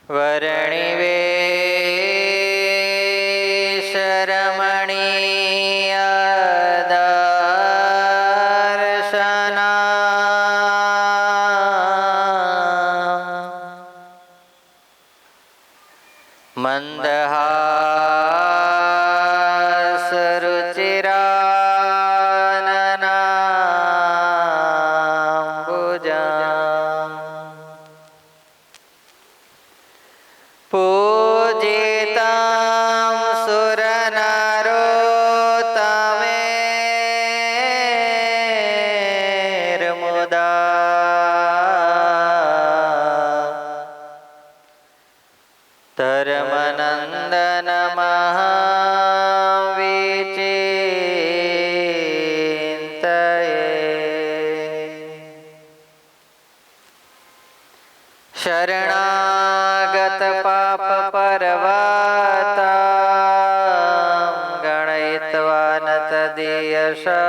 વર્ણિ વેશ રમણીય દર્શના મંદહાસ રુચિરાનનાંબુજં પૂજિતાં સુરનરોત્તમેર્મુદા ધર્મનંદન મહાવિચિંતયે શરણાગત પાપ પર્વતા ગણયિત્વા ન તદીય સદ્ગુણા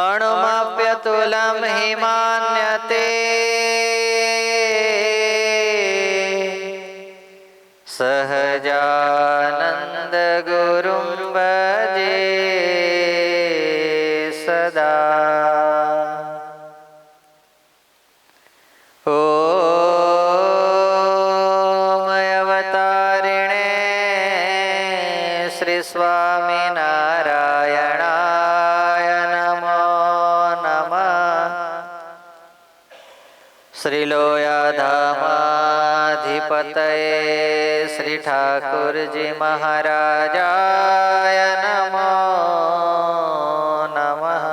અણુમપ્યતુલં હિમાન્યતે સહજાનંદ ગુરું ભજે સદા ઓમ અવતારિણે શ્રી સ્વામિનારાયણાય નમો નમઃ શ્રી લોયાધામાધિપતયે શ્રી ઠાકુરજી મહારાજાય નમો નમઃ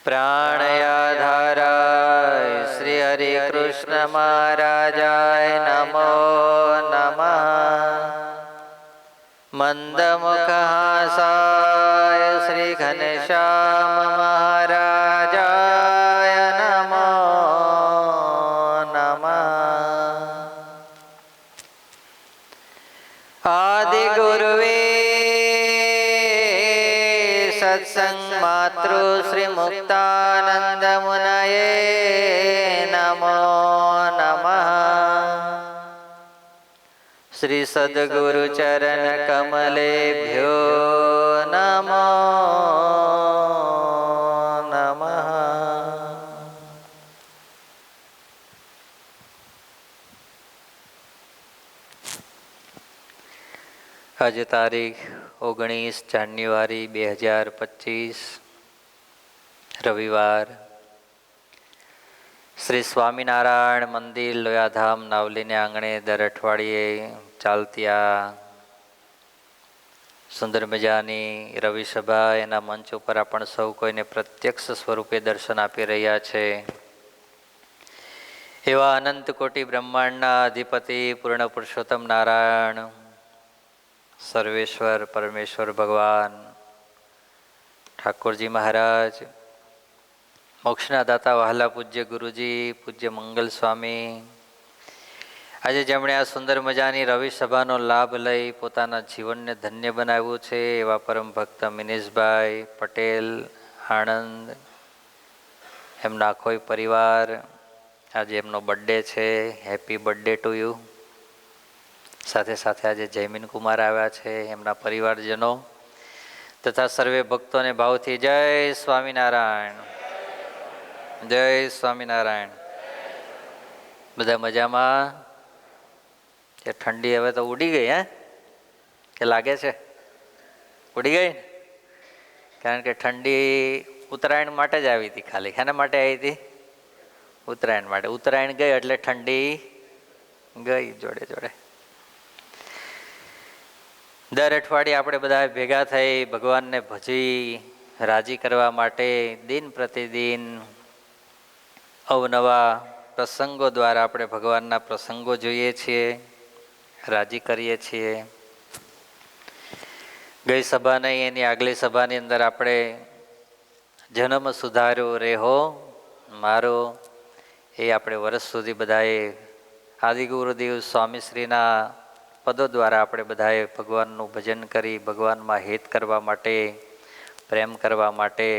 પ્રાણયાધારાય શ્રી હરિ કૃષ્ણ મહારાજાય નમો નમઃ મંદમુખહાસાય શ્રી ઘનશ્યામ મહારાજાય નમો નમઃ આદિગુરુવે સત્સંગ માતૃ શ્રી મુક્તાનંદ મુનયે નમો નમઃ શ્રી સદ્ગુરુ ચરણ કમલેભ્યો નમો નમઃ આજે તારીખ 19 જાન્યુઆરી 2025 રવિવાર શ્રી સ્વામિનારાયણ મંદિર લોયાધામ નાવલીને આંગણે દર અઠવાડિયે ચાલતી આ સુંદર મજાની રવિ સભા એના મંચ ઉપર આપણે સૌ કોઈને પ્રત્યક્ષ સ્વરૂપે દર્શન આપી રહ્યા છે. એવા અનંત કોટી બ્રહ્માંડના અધિપતિ પૂર્ણ પુરુષોત્તમ નારાયણ સર્વેશ્વર પરમેશ્વર ભગવાન ઠાકોરજી મહારાજ, મોક્ષના દાતા વહાલા પૂજ્ય ગુરુજી, પૂજ્ય મંગલ સ્વામી, આજે જેમણે આ સુંદર મજાની રવિ સભાનો લાભ લઈ પોતાના જીવનને ધન્ય બનાવ્યું છે એવા પરમ ભક્ત મિનેશભાઈ પટેલ આણંદ, એમના આખો પરિવાર, આજે એમનો બર્થડે છે. Happy birthday to you. સાથે સાથે આજે જયમીન કુમાર આવ્યા છે, એમના પરિવારજનો તથા સર્વે ભક્તોને ભાવથી જય સ્વામિનારાયણ, જય સ્વામિનારાયણ. બધા મજામાં કે ઠંડી હવે તો ઉડી ગઈ? કે લાગે છે ઉડી ગઈ? કારણ કે ઠંડી ઉત્તરાયણ માટે જ આવી હતી. ખાલી એના માટે આવી હતી? ઉત્તરાયણ માટે. ઉત્તરાયણ ગઈ એટલે ઠંડી ગઈ જોડે જોડે. દર અઠવાડિયે આપણે બધા ભેગા થઈ ભગવાનને ભજી રાજી કરવા માટે દિન પ્રતિદિન અવનવા પ્રસંગો દ્વારા આપણે ભગવાનના પ્રસંગો જોઈએ છીએ, રાજી કરીએ છીએ. ગઈ સભા નહીં એની આગલી સભાની અંદર આપણે જન્મ સુધાર્યો રેહો મારો એ આપણે વર્ષ સુધી બધાએ આદિગુરુદેવ સ્વામીશ્રીના પદો દ્વારા આપણે બધાએ ભગવાનનું ભજન કરી ભગવાનમાં હિત કરવા માટે, પ્રેમ કરવા માટે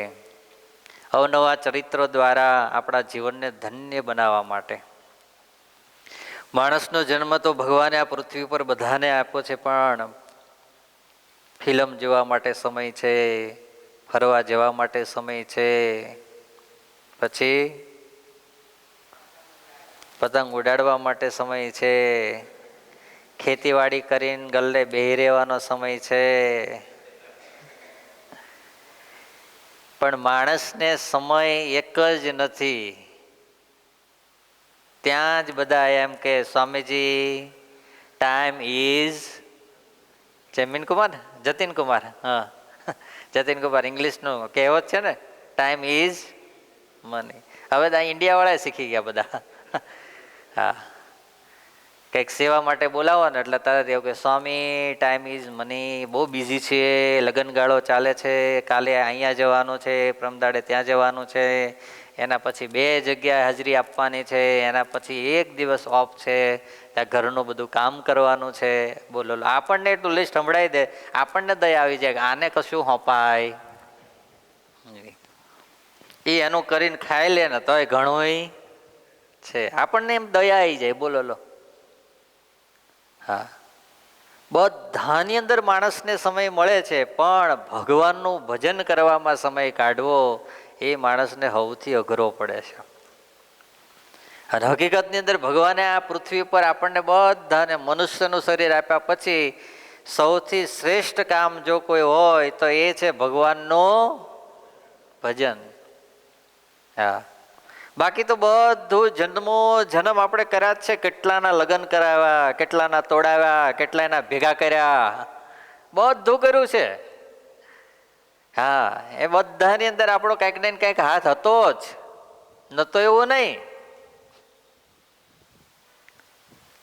અવનવા ચરિત્રો દ્વારા આપણા જીવનને ધન્ય બનાવવા માટે. માણસનો જન્મ તો ભગવાને આ પૃથ્વી પર બધાને આપ્યો છે, પણ ફિલ્મ જોવા માટે સમય છે, ફરવા જવા માટે સમય છે, પછી પતંગ ઉડાડવા માટે સમય છે, ખેતીવાડી કરીને ગલ્લે બેહી રહેવાનો સમય છે. પણ માણસને સમય એક જ નથી. ત્યાં જ બધા એમ કે સ્વામીજી ટાઈમ ઇઝ જતીન કુમાર હા જતીન કુમાર ઇંગ્લિશનું કહેવત છે ને, ટાઈમ ઇઝ મની. હવે તો ઇન્ડિયાવાળા શીખી ગયા બધા. હા, કંઈક સેવા માટે બોલાવો ને એટલે તરત એવું કે સ્વામી ટાઈમ ઇઝ મની, બહુ બિઝી છે, લગ્નગાળો ચાલે છે, કાલે અહીંયા જવાનું છે, પ્રમદાડે ત્યાં જવાનું છે, એના પછી 2 જગ્યાએ હાજરી આપવાની છે, એના પછી 1 દિવસ ઓફ છે, ત્યાં ઘરનું બધું કામ કરવાનું છે. બોલો, આપણને એટલું લિસ્ટ સંભળાવી દે, આપણને દયા આવી જાય કે આને કશું હોપાય. એ એનું કરીને ખાઈ લે ને તોય ઘણું છે, આપણને એમ દયા આવી જાય. બોલો લો. હા, બધાની અંદર માણસને સમય મળે છે, પણ ભગવાનનું ભજન કરવામાં સમય કાઢવો એ માણસને સૌથી અઘરો પડે છે. અને હકીકતની અંદર ભગવાને આ પૃથ્વી પર આપણને બધાને મનુષ્યનું શરીર આપ્યા પછી સૌથી શ્રેષ્ઠ કામ જો કોઈ હોય તો એ છે ભગવાનનું ભજન. હા, બાકી તો બધું જન્મ આપણે કર્યા જ છે. કેટલાના લગ્ન કરાવ્યા, કેટલાના તોડાવ્યા, કેટલાના ભેગા કર્યા, બધું કર્યું છે. હા, એ બધાની અંદર આપણો કંઈક ને કંઈક હાથ હતો જ, નતો એવું નહીં.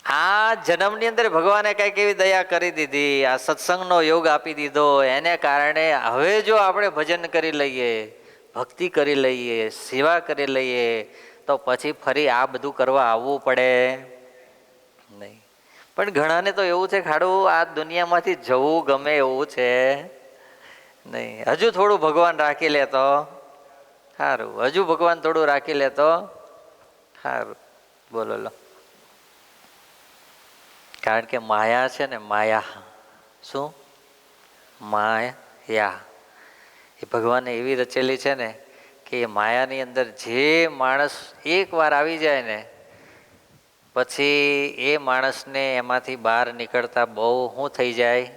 આ જન્મની અંદર ભગવાને કંઈક એવી દયા કરી દીધી, આ સત્સંગનો યોગ આપી દીધો, એને કારણે હવે જો આપણે ભજન કરી લઈએ, ભક્તિ કરી લઈએ, સેવા કરી લઈએ, તો પછી ફરી આ બધું કરવા આવવું પડે નહીં. પણ ઘણાને તો એવું છે ખાડું આ દુનિયામાંથી જવું ગમે એવું છે નહીં. હજુ થોડું ભગવાન રાખી લે તો સારું, હજુ ભગવાન થોડું રાખી લે તો સારું. બોલો લો. કારણ કે માયા છે ને, માયા શું? માયા એ ભગવાને એવી રચેલી છે ને કે એ માયાની અંદર જે માણસ એકવાર આવી જાય ને પછી એ માણસને એમાંથી બહાર નીકળતા બહુ શું થઈ જાય?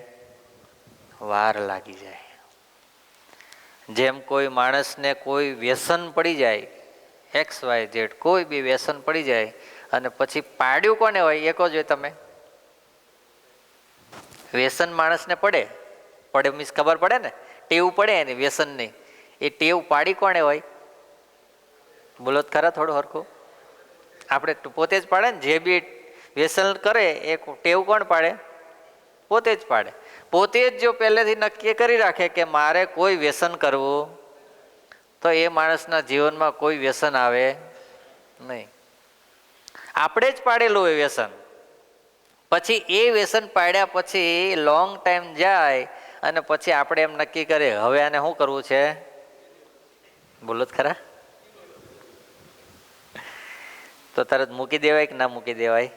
વાર લાગી જાય. જેમ કોઈ માણસને કોઈ વ્યસન પડી જાય, XYZ કોઈ બી વ્યસન પડી જાય અને પછી પાડ્યું કોને હોય? એક જ હોય. તમે વ્યસન માણસને પડે મીન્સ ખબર પડે ને, ટેવ પડે ને વ્યસનની, એ ટેવ પાડી કોને હોય? બોલો જ ખરા થોડું હરખું. આપણે પોતે જ પાડે ને. જે બી વ્યસન કરે એ ટેવ કોણ પાડે? પોતે જ પાડે. પોતે જ જો પહેલેથી નક્કી કરી રાખે કે મારે કોઈ વ્યસન કરવું, તો એ માણસના જીવનમાં કોઈ વ્યસન આવે નહીં. આપણે જ પાડેલું હોય વ્યસન. પછી એ વ્યસન પાડ્યા પછી લોંગ ટાઈમ જાય અને પછી આપણે એમ નક્કી કરીએ હવે આને શું કરવું છે? બોલો જ ખરા. તો તરત મૂકી દેવાય કે ના મૂકી દેવાય?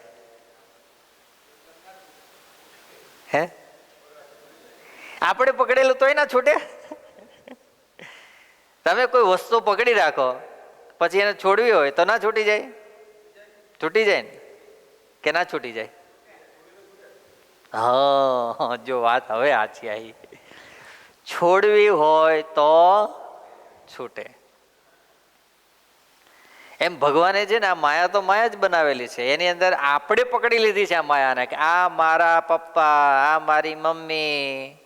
હે, આપણે પકડેલું તોય ના છૂટે. તમે કોઈ વસ્તુ પકડી રાખો પછી એને છોડવી હોય તો ના છૂટી જાય? છૂટી જાય ને કે ના છૂટી જાય? હા, જો વાત હવે આછી આવી. છોડવી હોય તો છૂટે. એમ ભગવાને છે ને આ માયા તો માયા જ બનાવેલી છે. એની અંદર આપણે પકડી લીધી છે આ માયાને કે આ મારા પપ્પા, આ મારી મમ્મી,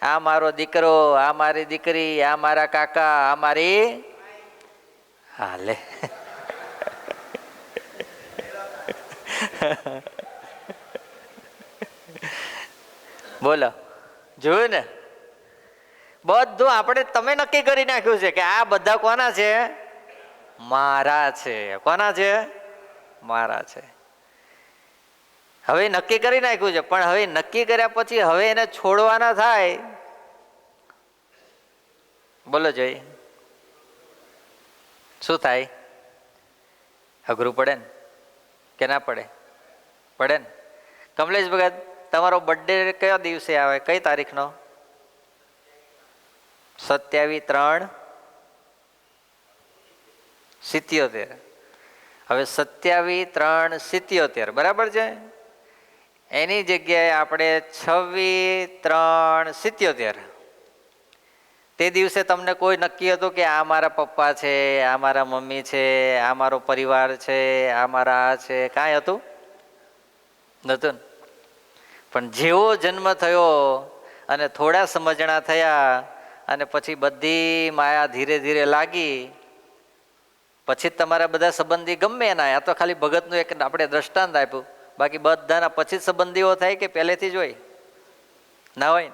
આ મારો દીકરો, આ મારી દીકરી, આ મારા કાકા, આ મારી હાલે. બોલો, જોયું ને? બધું આપણે તમે નક્કી કરી નાખ્યું છે કે આ બધા કોના છે? મારા છે. કોના છે? મારા છે. હવે નક્કી કરી નાખ્યું છે, પણ હવે નક્કી કર્યા પછી હવે એને છોડવાના થાય. બોલો જોઈ. શું થાય? અઘરું પડે ને કે ના પડે? પડે ને. કમલેશ ભગત, તમારો બર્થડે કયો દિવસે આવે? કઈ તારીખનો? 27/3/77. હવે 27/3/77 બરાબર છે. એની જગ્યાએ આપણે 26/3/77. તે દિવસે તમને કોઈ નક્કી હતું કે આ મારા પપ્પા છે, આ મારા મમ્મી છે, આ મારો પરિવાર છે, આ મારા આ છે? કાંઈ હતું નહોતું. પણ જેવો જન્મ થયો અને થોડા સમજણા થયા અને પછી બધી માયા ધીરે ધીરે લાગી, પછી તમારા બધા સંબંધી ગમે એના, આ તો ખાલી ભગતનું એક આપણે દ્રષ્ટાંત આપ્યું, બાકી બધાના પછી સંબંધીઓ થાય કે પહેલેથી જ હોય? ના હોય ને.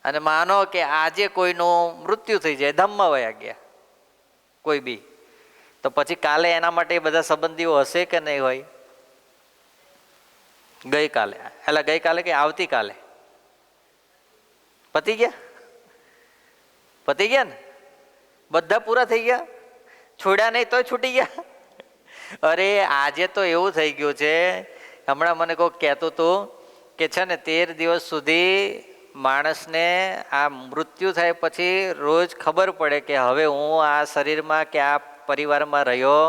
અને માનો કે આજે કોઈનું મૃત્યુ થઈ જાય, ધામમાં વયા ગયા કોઈ બી, તો પછી કાલે એના માટે બધા સંબંધીઓ હશે કે નહીં હોય? ગઈકાલે કે આવતીકાલે પતી ગયા? પતી ગયા ને? બધા પૂરા થઈ ગયા? છોડ્યા નહીં તોય છૂટી ગયા? અરે આજે તો એવું થઈ ગયું છે, હમણાં મને કોઈ કહેતું હતું કે છે ને 13 દિવસ સુધી માણસને આ મૃત્યુ થાય પછી રોજ ખબર પડે કે હવે હું આ શરીરમાં કે આ પરિવારમાં રહ્યો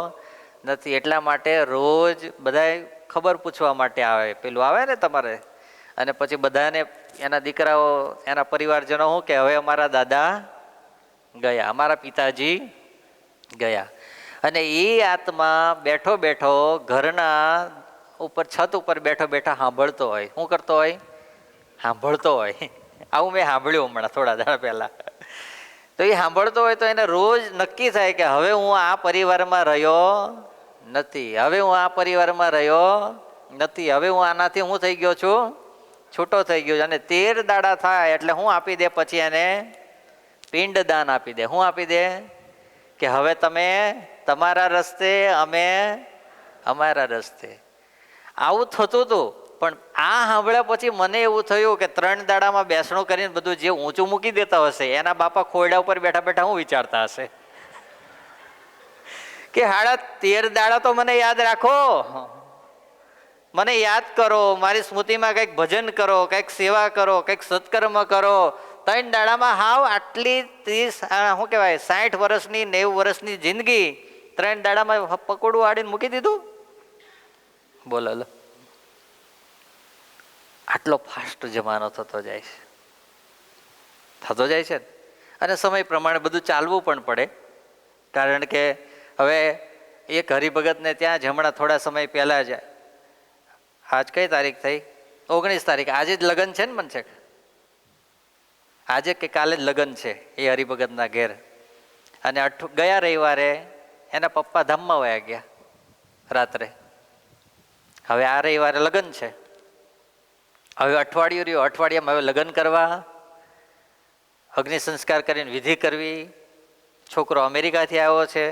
નથી, એટલા માટે રોજ બધા ખબર પૂછવા માટે આવે. પેલું આવે ને તમારે, અને પછી બધાને એના દીકરાઓ એના પરિવારજનો શું કે હવે અમારા દાદા ગયા, અમારા પિતાજી ગયા. અને એ આત્મા બેઠો બેઠો ઘરના ઉપર છત ઉપર બેઠો બેઠા સાંભળતો હોય. શું કરતો હોય? સાંભળતો હોય. આવું મેં સાંભળ્યું હમણાં થોડા દાડા પહેલા. તો એ સાંભળતો હોય તો એને રોજ નક્કી થાય કે હવે હું આ પરિવારમાં રહ્યો નથી, હવે હું આ પરિવારમાં રહ્યો નથી, હવે હું આનાથી હું થઈ ગયો છું, છૂટો થઈ ગયો. અને 13 દાડા થાય એટલે હું આપી દે પછી એને પિંડદાન આપી દે. હું આપી દે કે હવે તમે તમારા રસ્તે, અમે અમારા રસ્તે. આવું થતું હતું. પણ આ સાંભળ્યા પછી મને એવું થયું કે 3 દાડામાં બેસણું કરીને બધું જે ઊંચું મૂકી દેતા હશે, એના બાપા ખોયડા ઉપર બેઠા બેઠા હું વિચારતા હશે કે હાડા 13 દાડા તો મને યાદ રાખો, મને યાદ કરો, મારી સ્મૃતિમાં કંઈક ભજન કરો, કંઈક સેવા કરો, કંઈક સત્કર્મ કરો. 3 દાડામાં હાવ આટલી 30 શું કહેવાય 60 વર્ષની 90 વર્ષની જિંદગી 3 દાડામાં પકોડું આડીને મૂકી દીધું. બોલો લો, આટલો ફાસ્ટ જમાનો થતો જાય છે. અને સમય પ્રમાણે બધું ચાલવું પણ પડે, કારણ કે હવે એક હરિભગતને ત્યાં જ હમણાં થોડા સમય પહેલા જ, આજ કઈ તારીખ થઈ? 19 તારીખ. આજે જ લગ્ન છે ને મન છે, આજે કે કાલે જ લગ્ન છે એ હરિભગતના ઘેર. અને ગયા રવિવારે એના પપ્પા ધામમાં વયા ગયા રાત્રે. હવે આ રવિવારે લગ્ન છે. હવે અઠવાડિયું રહ્યું, અઠવાડિયામાં હવે લગ્ન કરવા, અગ્નિ સંસ્કાર કરીને વિધિ કરવી. છોકરો અમેરિકાથી આવ્યો છે,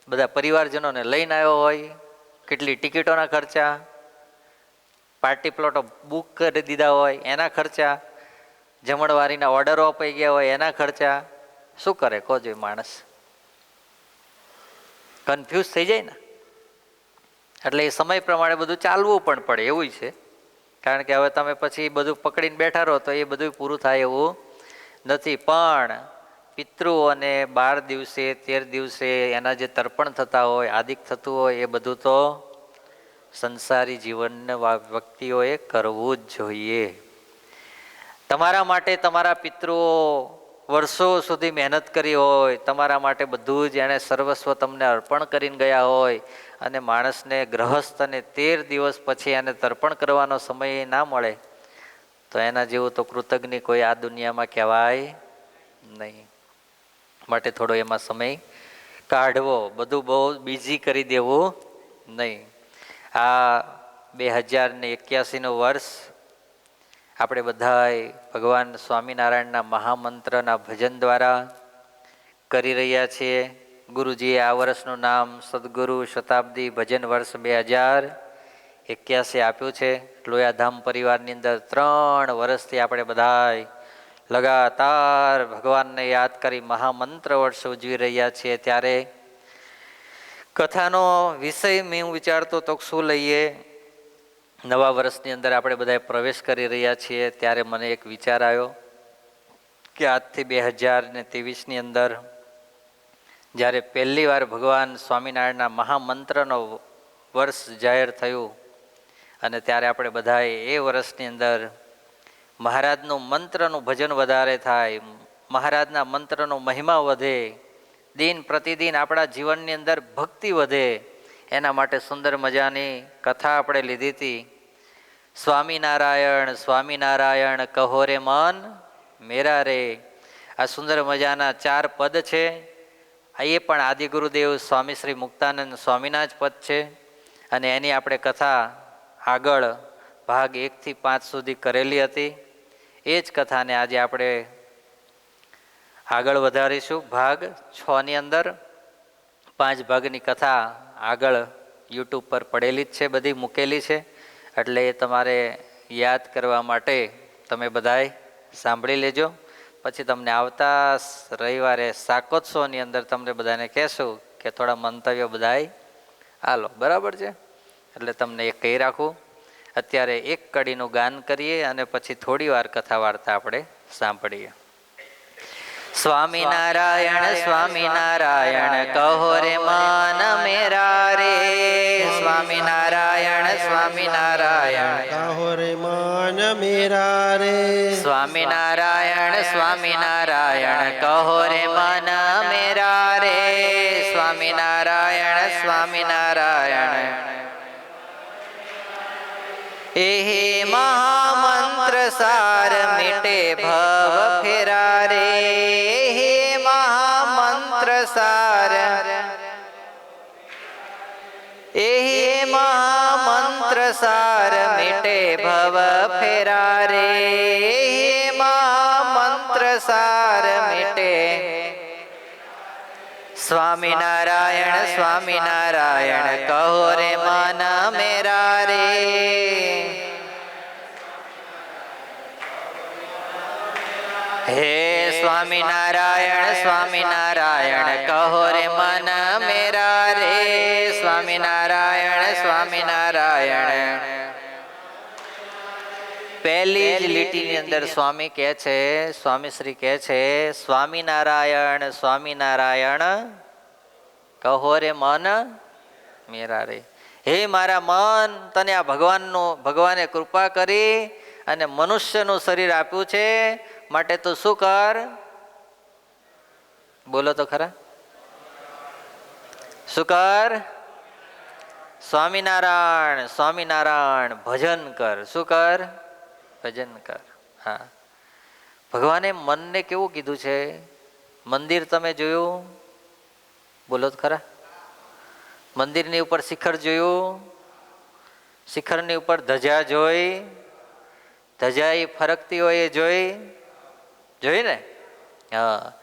બધા પરિવારજનોને લઈને આવ્યો હોય, કેટલી ટિકિટોના ખર્ચા, પાર્ટી પ્લોટો બુક કરી દીધા હોય એના ખર્ચા, જમણવારીના ઓર્ડરો અપાઈ ગયા હોય એના ખર્ચા. શું કરે કહો જોઈએ? માણસ કન્ફ્યુઝ થઈ જાય ને. એટલે એ સમય પ્રમાણે બધું ચાલવું પણ પડે એવું છે. કારણ કે હવે તમે પછી બધું પકડીને બેઠા રહો તો એ બધું પૂરું થાય એવું નથી. પણ પિતૃઓને 12 દિવસે 13 દિવસે એના જે તર્પણ થતા હોય, આદિક થતું હોય, એ બધું તો સંસારી જીવનના વ્યક્તિઓએ કરવું જ જોઈએ. તમારા માટે તમારા પિતૃઓ વર્ષો સુધી મહેનત કરી હોય, તમારા માટે બધું જ એણે સર્વસ્વ તમને અર્પણ કરીને ગયા હોય, અને માણસને ગ્રહસ્થને 13 દિવસ પછી એને તર્પણ કરવાનો સમય ના મળે તો એના જેવું તો કૃતજ્ઞ કોઈ આ દુનિયામાં કહેવાય નહીં. માટે થોડો એમાં સમય કાઢવો, બધું બહુ બિઝી કરી દેવું નહીં. આ 2081નું વર્ષ આપણે બધાય ભગવાન સ્વામિનારાયણના મહામંત્રના ભજન દ્વારા કરી રહ્યા છીએ. ગુરુજીએ આ વર્ષનું નામ સદગુરુ શતાબ્દી ભજન વર્ષ 2081 આપ્યું છે. લોયાધામ પરિવારની અંદર 3 વર્ષથી આપણે બધાય લગાતાર ભગવાનને યાદ કરી મહામંત્ર વર્ષ ઉજવી રહ્યા છીએ, ત્યારે કથાનો વિષય મેં વિચારતો તો શું લઈએ. નવા વર્ષની અંદર આપણે બધા પ્રવેશ કરી રહ્યા છીએ, ત્યારે મને એક વિચાર આવ્યો કે આજથી 2023ની અંદર જ્યારે પહેલી વાર ભગવાન સ્વામિનારાયણના મહામંત્રનો વર્ષ જાહેર થયું, અને ત્યારે આપણે બધાએ એ વર્ષની અંદર મહારાજનું મંત્રનું ભજન વધારે થાય, મહારાજના મંત્રનો મહિમા વધે, દિન પ્રતિદિન આપણા જીવનની અંદર ભક્તિ વધે, એના માટે સુંદર મજાની કથા આપણે લીધી હતી. સ્વામિનારાયણ સ્વામિનારાયણ કહો રે મન મેરા રે. આ સુંદર મજાના 4 પદ છે. એ પણ આદિગુરુદેવ સ્વામી શ્રી મુક્તાનંદ સ્વામીના જ પદ છે, અને એની આપણે કથા આગળ ભાગ 1 થી 5 સુધી કરેલી હતી. એ જ કથાને આજે આપણે આગળ વધારીશું. ભાગ 6ની અંદર 5 ભાગની કથા આગળ યુટ્યુબ પર પડેલી જ છે, બધી મૂકેલી છે, એટલે એ તમારે યાદ કરવા માટે તમે બધાએ સાંભળી લેજો. પછી તમને આવતા રવિવારે શાકોત્સવની અંદર તમને બધાને કહેશું કે થોડા મંતવ્યો બધાએ હાલો, બરાબર છે? એટલે તમને એ કહી રાખું. અત્યારે એક કડીનું ગાન કરીએ અને પછી થોડી વાર કથા વાર્તા આપણે સાંભળીએ. સ્વામિનારાયણ સ્વામિનારાયણ કહો રે મન મેરા રે. સ્વામિનારાયણ સ્વામિનારાયણ કહો રે મન મેરા રે. સ્વામિનારાયણ સ્વામિનારાયણ કહો રે મન મેરા રે. સ્વામિનારાયણ સ્વામિનારાયણ એહે મહામંત્ર સાર મિટે ભવ ફેરા રે. હે મહામંત્ર સાર, એહે મહામંત્ર સાર મિટે ભવ ફેરા રે. હે મહામંત્ર સાર મિટે. સ્વામિનારાયણ સ્વામિનારાયણ કહો રે મન મેરા રે. હે સ્વામિનારાયણ સ્વામિનારાયણ કહો રે મન મેરા રે. સ્વામિનારાયણ સ્વામિનારાયણ. પહેલી જ લીટીની અંદર સ્વામી કહે છે, સ્વામી શ્રી કહે છે, સ્વામિનારાયણ સ્વામિનારાયણ કહો રે મન મેરા રે. હે મારા મન, તને આ ભગવાને કૃપા કરી અને મનુષ્યનું શરીર આપ્યું છે, માટે તું શું કર? બોલો તો ખરા, શું કર? સ્વામિનારાયણ સ્વામિનારાયણ ભજન કર. શું કર? ભજન કર. હા, ભગવાને મનને કેવું કીધું છે? મંદિર તમે જોયું? બોલો તો ખરા. મંદિરની ઉપર શિખર જોયું? શિખરની ઉપર ધજા જોઈ? ધજા એ ફરકતી હોય એ જોઈ ને? હા,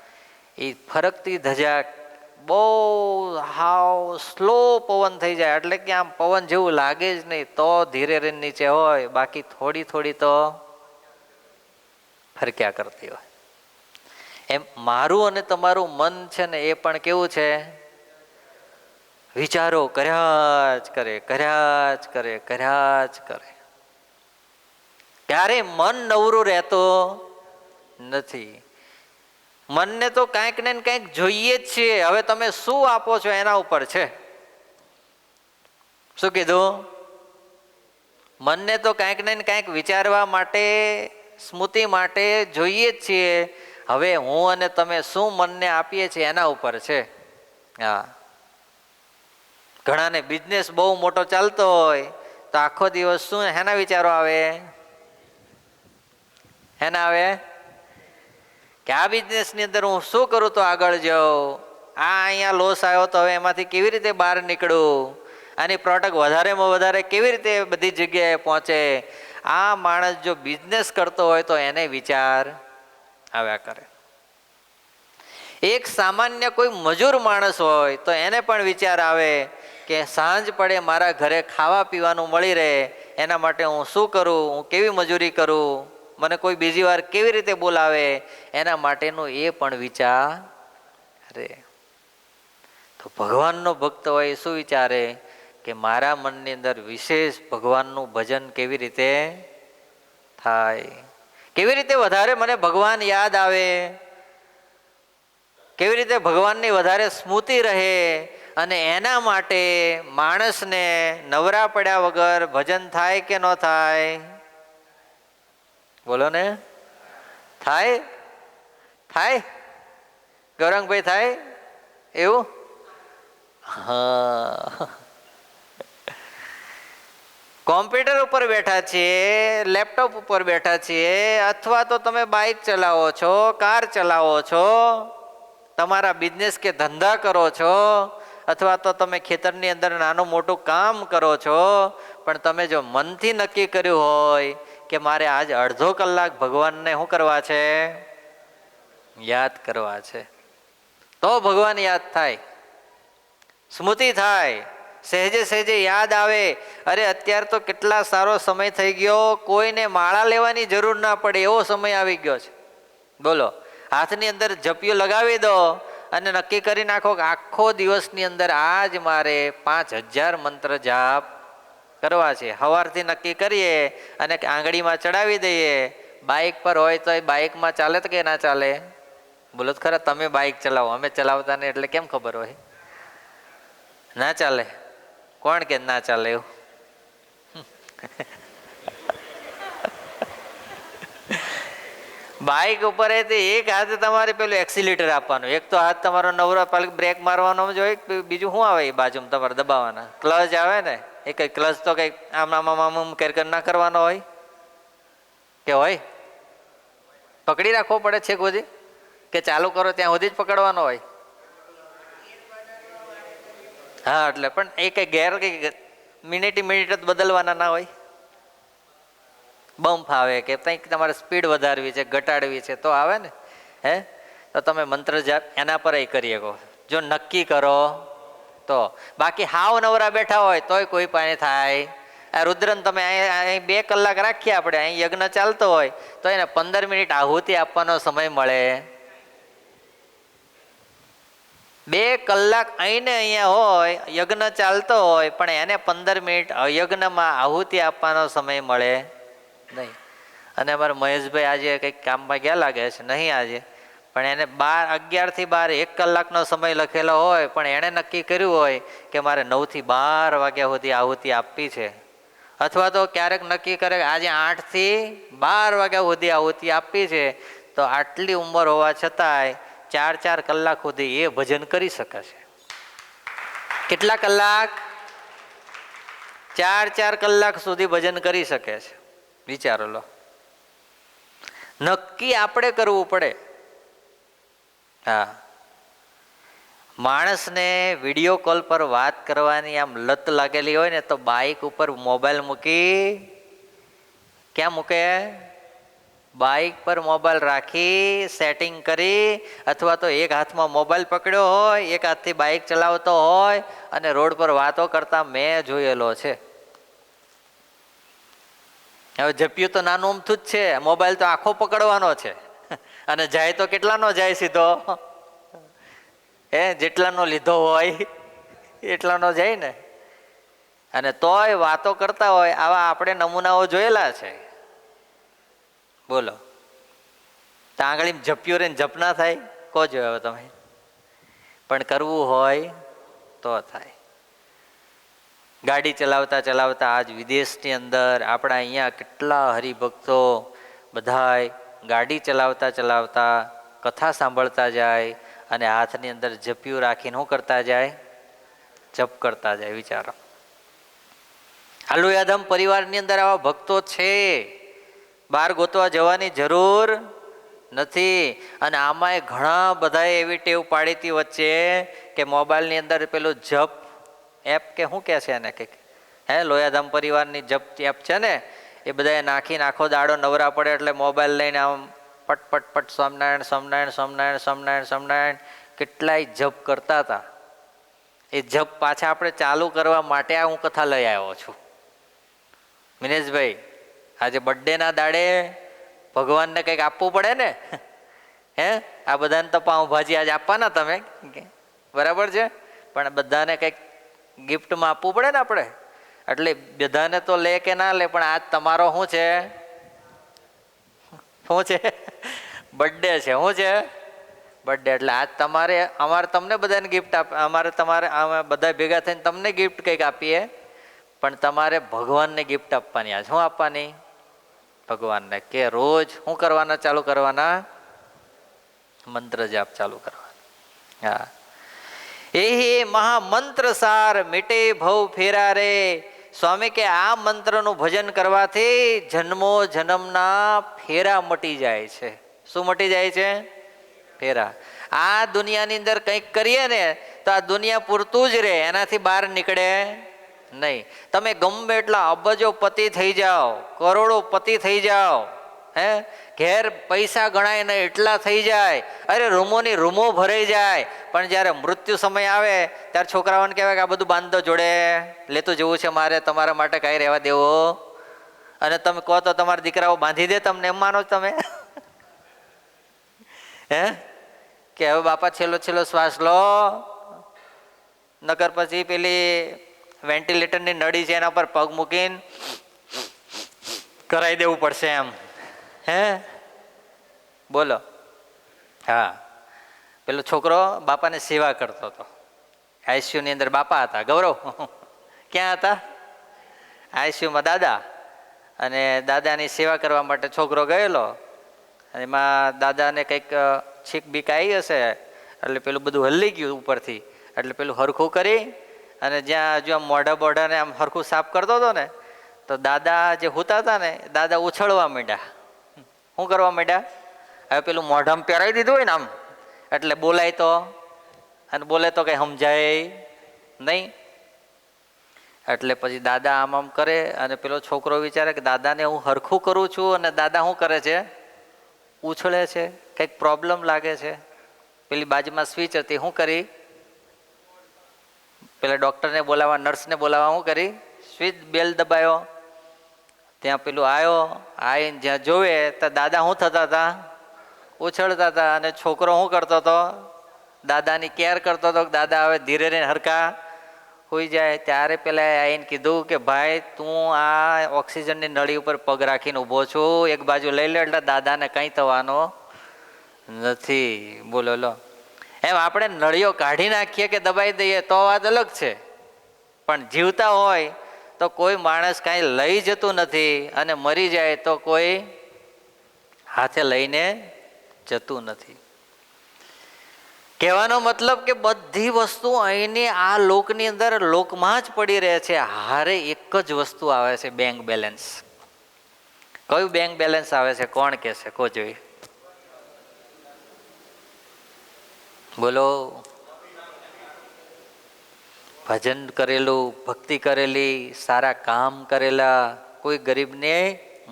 એ ફરકતી ધજા બહુ હાવ સ્લો પવન થઈ જાય, એટલે કે આમ પવન જેવું લાગે જ નહીં, તો ધીરે રહીને નીચે હોય, બાકી થોડી થોડી તો ફરક્યા કરતી હોય. એમ મારું અને તમારું મન છે ને, એ પણ કેવું છે? વિચારો કર્યા જ કરે, કર્યા જ કરે, કર્યા જ કરે. ત્યારે મન નવરું રહેતો નથી. મનને તો કાંઈક ને કાંઈક જોઈએ જ છીએ. હવે તમે શું આપો છો એના ઉપર છે. શું કીધું? મનને તો કાંઈક ને કાંઈક વિચારવા માટે, સ્મૃતિ માટે જોઈએ જ છીએ. હવે હું અને તમે શું મનને આપીએ છીએ એના ઉપર છે. હા, ઘણાને બિઝનેસ બહુ મોટો ચાલતો હોય તો આખો દિવસ શું એના વિચારો આવે? એના આવે કે આ બિઝનેસની અંદર હું શું કરું તો આગળ જાઉં, આ અહીંયા લોસ આવ્યો તો હવે એમાંથી કેવી રીતે બહાર નીકળું, આની પ્રોડક્ટ વધારેમાં વધારે કેવી રીતે બધી જગ્યાએ પહોંચે. આ માણસ જો બિઝનેસ કરતો હોય તો એને વિચાર આવ્યા કરે. એક સામાન્ય કોઈ મજૂર માણસ હોય તો એને પણ વિચાર આવે કે સાંજ પડે મારા ઘરે ખાવા પીવાનું મળી રહે, એના માટે હું શું કરું, હું કેવી મજૂરી કરું, મને કોઈ બીજી વાર કેવી રીતે બોલાવે, એના માટેનું એ પણ વિચારે. તો ભગવાનનો ભક્ત હોય એ શું વિચારે કે મારા મનની અંદર વિશેષ ભગવાનનું ભજન કેવી રીતે થાય, કેવી રીતે વધારે મને ભગવાન યાદ આવે, કેવી રીતે ભગવાનની વધારે સ્મૃતિ રહે. અને એના માટે માણસને નવરા પડ્યા વગર ભજન થાય કે ન થાય? બોલો ને, થાય? થાય ગૌરંગભાઈ, થાય એવું? હા, કોમ્પ્યુટર ઉપર બેઠા છીએ, લેપટોપ ઉપર બેઠા છીએ, અથવા તો તમે બાઇક ચલાવો છો, કાર ચલાવો છો, તમારા બિઝનેસ કે ધંધા કરો છો, અથવા તો તમે ખેતરની અંદર નાનું મોટું કામ કરો છો, પણ તમે જો મનથી નક્કી કર્યું હોય કે મારે આજ અડધો કલાક ભગવાનને શું કરવા છે? યાદ કરવા છે, તો ભગવાન યાદ થાય, સ્મૃતિ થાય, સહેજે સહેજે યાદ આવે. અરે અત્યારે તો કેટલા સારો સમય થઈ ગયો, કોઈને માળા લેવાની જરૂર ના પડે એવો સમય આવી ગયો છે. બોલો, હાથની અંદર જપિયું લગાવી દો અને નક્કી કરી નાખો કે આખો દિવસની અંદર આજ મારે 5000 મંત્ર જાપ કરવા છે. સવારથી નક્કી કરીએ અને આંગળીમાં ચડાવી દઈએ. બાઇક પર હોય તો એ બાઇકમાં ચાલે તો કે ના ચાલે? બોલો તો ખરા, તમે બાઇક ચલાવો, અમે ચલાવતા નહીં એટલે કેમ ખબર હોય? ના ચાલે. કોણ કે ના ચાલે એવું? બાઇક ઉપર એક હાથે તમારે પેલું એક્સિલેટર આપવાનું, એક તો હાથ તમારો નવરો બ્રેક મારવાનો જ હોય, બીજું શું આવે એ બાજુમાં તમારે દબાવવાના, ક્લચ આવે ને એ કઈ ક્લચ તો કઈ આમ આમ આમ આમ કેર ના કરવાનો હોય કે હોય? પકડી રાખવો પડે છે સુધી કે ચાલુ કરો ત્યાં સુધી જ પકડવાનો હોય? હા, એટલે પણ એ કઈ ગેર કઈ મિનિટ જ બદલવાના ના હોય? બમ્પ આવે કે કંઈક તમારે સ્પીડ વધારવી છે, ઘટાડવી છે તો આવે ને. હે, તો તમે મંત્ર જાપ એના પર કરી શકો જો નક્કી કરો તો. બાકી હાવ નવરા બેઠા હોય તોય કોઈ પાસે થાય. આ રુદ્રન તમે અહીં 2 કલાક રાખીએ, આપણે અહીં યજ્ઞ ચાલતો હોય તો એને 15 મિનિટ આહુતિ આપવાનો સમય મળે. 2 કલાક અહીં ને અહીંયા હોય, યજ્ઞ ચાલતો હોય, પણ એને 15 મિનિટ યજ્ઞમાં આહુતિ આપવાનો સમય મળે નહીં. અને અમારા મહેશભાઈ આજે કંઈક કામમાં ગયા લાગે છે, નહીં આજે, પણ એને 11 થી 12 1 કલાકનો સમય લખેલો હોય, પણ એણે નક્કી કર્યું હોય કે મારે 9 થી 12 વાગ્યા સુધી આહુતિ આપવી છે. અથવા તો ક્યારેક નક્કી કરે કે આજે 8 થી 12 વાગ્યા સુધી આહુતિ આપવી છે, તો આટલી ઉંમર હોવા છતાંય 4 કલાક સુધી એ ભજન કરી શકે છે. કેટલા કલાક? 4 કલાક સુધી ભજન કરી શકે છે. વિચારો લો. નક્કી આપણે કરવું પડે. હા, માણસને વિડીયો કોલ પર વાત કરવાની આમ લત લાગેલી હોય ને તો બાઇક ઉપર મોબાઈલ મૂકી, ક્યાં મૂકે? બાઇક પર મોબાઈલ રાખી સેટિંગ કરી, અથવા તો એક હાથમાં મોબાઈલ પકડ્યો હોય, એક હાથથી બાઇક ચલાવતો હોય અને રોડ પર વાતો કરતા મેં જોયેલો છે. હવે જપ્યું તો નાનું અમથું જ છે, મોબાઈલ તો આખો પકડવાનો છે અને જાય તો કેટલાનો જાય સીધો? જેટલાનો લીધો હોય એટલાનો જાય ને. અને તોય વાતો કરતા હોય, આવા આપણે નમૂનાઓ જોયેલા છે. બોલો, તો આંગળી જપ્યું રે જપ ના થાય? કો જોયો તમે? પણ કરવું હોય તો થાય. ગાડી ચલાવતા ચલાવતા આજ વિદેશની અંદર આપણા અહીંયા કેટલા હરિભક્તો બધાય ગાડી ચલાવતા ચલાવતા કથા સાંભળતા જાય અને હાથની અંદર જપ્યું રાખીને શું કરતા જાય? જપ કરતા જાય. વિચારો, આલુ યાદમ પરિવારની અંદર આવા ભક્તો છે, બહાર ગોતવા જવાની જરૂર નથી. અને આમાંય ઘણા બધાએ એવી ટેવ પાડી હતી વચ્ચે કે મોબાઈલની અંદર પેલું જપ એપ કે શું કહે છે એને, કંઈક લોયાધામ પરિવારની જપ એપ છે ને, એ બધાએ નાખીને આખો દાડો નવરા પડે એટલે મોબાઈલ લઈને આમ પટ પટ પટ સ્વામિનારાયણ સ્વામિનારાયણ સ્વામિનારાયણ સ્વામિનારાયણ સ્વામિનારાયણ કેટલાય જપ કરતા હતા. એ જપ પાછા આપણે ચાલુ કરવા માટે આ હું કથા લઈ આવ્યો છું. મિનેશભાઈ, આજે બર્થડેના દાડે ભગવાનને કંઈક આપવું પડે ને. હે, આ બધાને તો પાઉંભાજી આજે આપવાના તમે, બરાબર છે, પણ બધાને કંઈક ગિફ્ટમાં આપવું પડે ને આપણે. એટલે બધાને તો લે કે ના લે, પણ આજ તમારો શું છે? શું છે? બર્થડે છે. શું છે? બર્થડે. એટલે આજ તમારે, અમારે તમને બધાને ગિફ્ટ આપ, અમારે તમારે બધા ભેગા થઈને તમને ગિફ્ટ કંઈક આપીએ, પણ તમારે ભગવાનને ગિફ્ટ આપવાની. આજ શું આપવાની? ભગવાનને. કે રોજ શું કરવાના ચાલુ કરવાના? મંત્ર જાપ ચાલુ કરવાના. હા, એ મહામંત્ર સાર મિટે ભવ ફેરા રે. સ્વામી કે આ મંત્રનું ભજન કરવાથી જન્મો જન્મના ફેરા મટી જાય છે. શું મટી જાય છે? ફેરા. આ દુનિયાની અંદર કંઈક કરીએ ને તો આ દુનિયા પૂરતું જ રહે, એનાથી બહાર નીકળે નહીં. તમે ગમે એટલા અબજો પતિ થઈ જાઓ, કરોડો પતિ થઈ જાઓ, હે, ઘેર પૈસા ગણાય ને એટલા થઈ જાય, અરે રૂમોની રૂમો ભરાઈ જાય, પણ જ્યારે મૃત્યુ સમય આવે ત્યારે છોકરાઓને કહેવાય કે આ બધું બાંધો જોડે, લેતું જવું છે મારે, તમારા માટે કાંઈ રહેવા દેવો. અને તમે કહો તો તમારા દીકરાઓ બાંધી દે તમને, એમ માનો તમે? હે, કે હવે બાપા છેલ્લો છેલ્લો શ્વાસ લો, નકર પછી પેલી વેન્ટિલેટરની નળી છે એના પર પગ મૂકીને કરાવી દેવું પડશે એમ. હે, બોલો. હા, પેલો છોકરો બાપાને સેવા કરતો હતો. આઈસીયુની અંદર બાપા હતા. ગૌરવ ક્યાં હતા? આઈસીયુમાં દાદા. અને દાદાની સેવા કરવા માટે છોકરો ગયેલો. એમાં દાદાને કંઈક છીક બીક આવી હશે, એટલે પેલું બધું હલી ગયું ઉપરથી. એટલે પેલું હરખું કરી અને જ્યાં જો મોઢા બોઢાને આમ હરખું સાફ કરતો હતો ને, તો દાદા જે હોતા હતા ને, દાદા ઉછળવા માંડ્યા. શું કરવા માંડ્યા? હવે પેલું મોઢામાં પહેરાવી દીધું હોય ને આમ, એટલે બોલાય તો, અને બોલે તો કંઈ સમજાય નહીં. એટલે પછી દાદા આમ આમ કરે, અને પેલો છોકરો વિચારે કે દાદાને હું હરખું કરું છું અને દાદા શું કરે છે? ઉછળે છે, કંઈક પ્રોબ્લેમ લાગે છે. પેલી બાજુમાં સ્વિચ હતી, શું કરી? પેલા ડૉક્ટરને બોલાવવા, નર્સને બોલાવવા શું કરી? સ્વિચ બેલ દબાયો. ત્યાં પેલું આવ્યો, આવીને જ્યાં જોવે તો દાદા શું થતા હતા? ઉછળતા હતા. અને છોકરો શું કરતો હતો? દાદાની કેર કરતો હતો. દાદા હવે ધીરે ધીરે હરકા હોઈ જાય. ત્યારે પેલા આવીને કીધું કે ભાઈ તું આ ઓક્સિજનની નળી ઉપર પગ રાખીને ઊભો છું, એક બાજુ લઈ લે એટલે દાદાને કંઈ થવાનો નથી. બોલો લો. એમ આપણે નળીઓ કાઢી નાખીએ કે દબાઈ દઈએ તો વાત અલગ છે, પણ જીવતા હોય તો કોઈ માણસ કાંઈ લઈ જતું નથી, અને મરી જાય તો કોઈ હાથે લઈને જતું નથી. કહેવાનો મતલબ કે બધી વસ્તુ અહીંની આ લોકની અંદર લોકમાં જ પડી રહે છે. હારે એક જ વસ્તુ આવે છે, બેંક બેલેન્સ. કયું બેંક બેલેન્સ આવે છે? કોણ કહેશે? કો જોઈ બોલો. ભજન કરેલું, ભક્તિ કરેલી, સારા કામ કરેલા, કોઈ ગરીબને